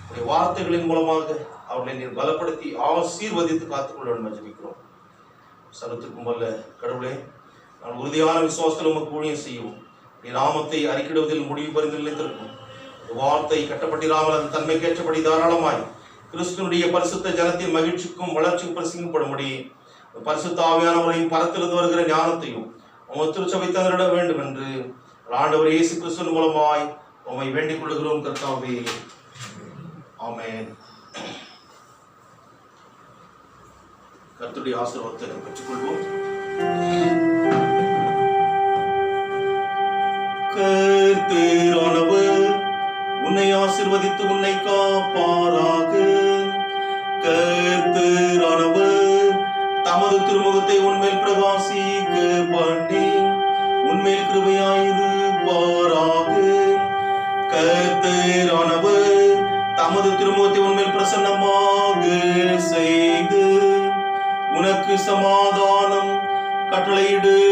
உடைய வார்த்தைகளின் மூலமாக அவர்களை நீர் பலப்படுத்தி ஆசீர்வதித்து காத்துக்கொள்ள வேண்டும் ஜெபிக்கிறோம். சர்வத்திற்கும் வல்ல கடவுளே, நான் உறுதியான விசுவாசத்தில் உமக்கு ஊழியம் செய்யும் நீ நாமத்தை அறிக்கிடுவதில் முடிவு பரிந்து நிலைத்திருக்கும். வார்த்தை கட்டப்பட்டிராமல் அந்த தன்மைக்கேற்றபடி தாராளமாய் கிறிஸ்துவனுடைய பரிசுத்த ஜனத்தின் மகிழ்ச்சிக்கும் வளர்ச்சிக்கும் பிரசங்கப்படும்படி பரிசுத்த ஆவியானவரையும் பரத்திலிருந்து வருகிற ஞானத்தையும் உமது திருச்சபை தந்திட வேண்டும் என்று ஆண்டவர் இயேசு கிறிஸ்துவின் மூலமாய் உம்மை வேண்டிக் கொள்கிறோம் கர்த்தாவே. ஆமென். கர்த்தருடைய ஆசீர்வாதத்தை பெற்றுக்கொள்வோம். கர்த்தரானவர் உன்னை ஆசீர்வதித்து உன்னை காப்பாராக. கர்த்தரானவர் தமது திருமுகத்தை உன்மேல் பிரகாசிக்க பண்ணி உன்மேல் கிருபையாயிருப்பாராக. கர்த்தரானவர் தமது திருமுகத்தை உன்மேல் பிரசன்னமாக செய்து உனக்கு சமாதானம் கட்டளையிடுவாராக.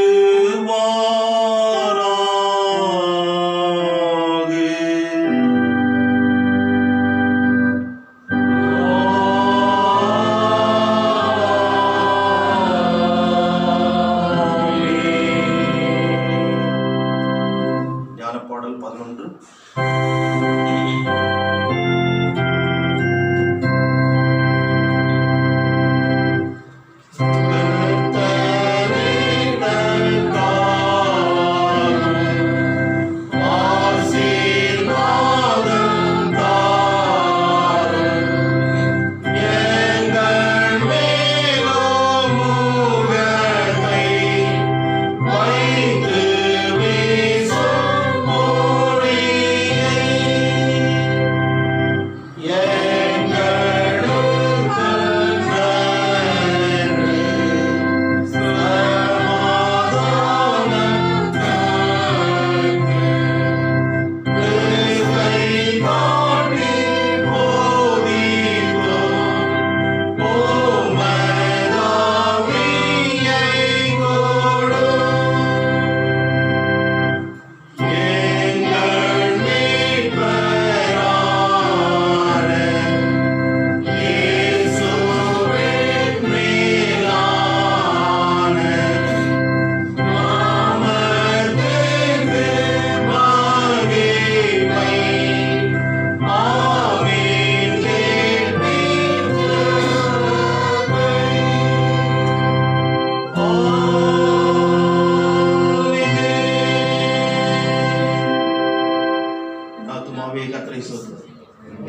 ஞானப்பாடல் 11.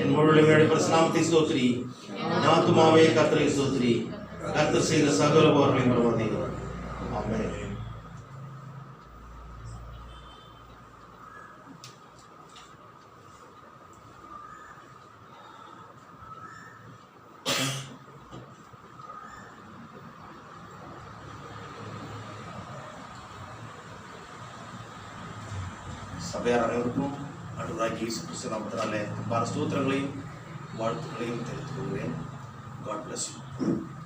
என் முழுமையோட பிரசனாமத்தை ஸ்தோத்திரி. ஆத்துமாவே கர்த்தரை ஸ்தோத்திரி. கர்த்தர் செய்த சகல உபகாரங்களையும் மறவாதே. ஆமென். சபையார் அனைவருக்கும் ஆண்டவராகிய இயேசு கிறிஸ்து நாமத்தினாலே அன்பான ஸ்தோத்திரங்களையும் வாழ்த்துக்களையும் தெரிவித்துக் கொள்கிறேன். God bless you.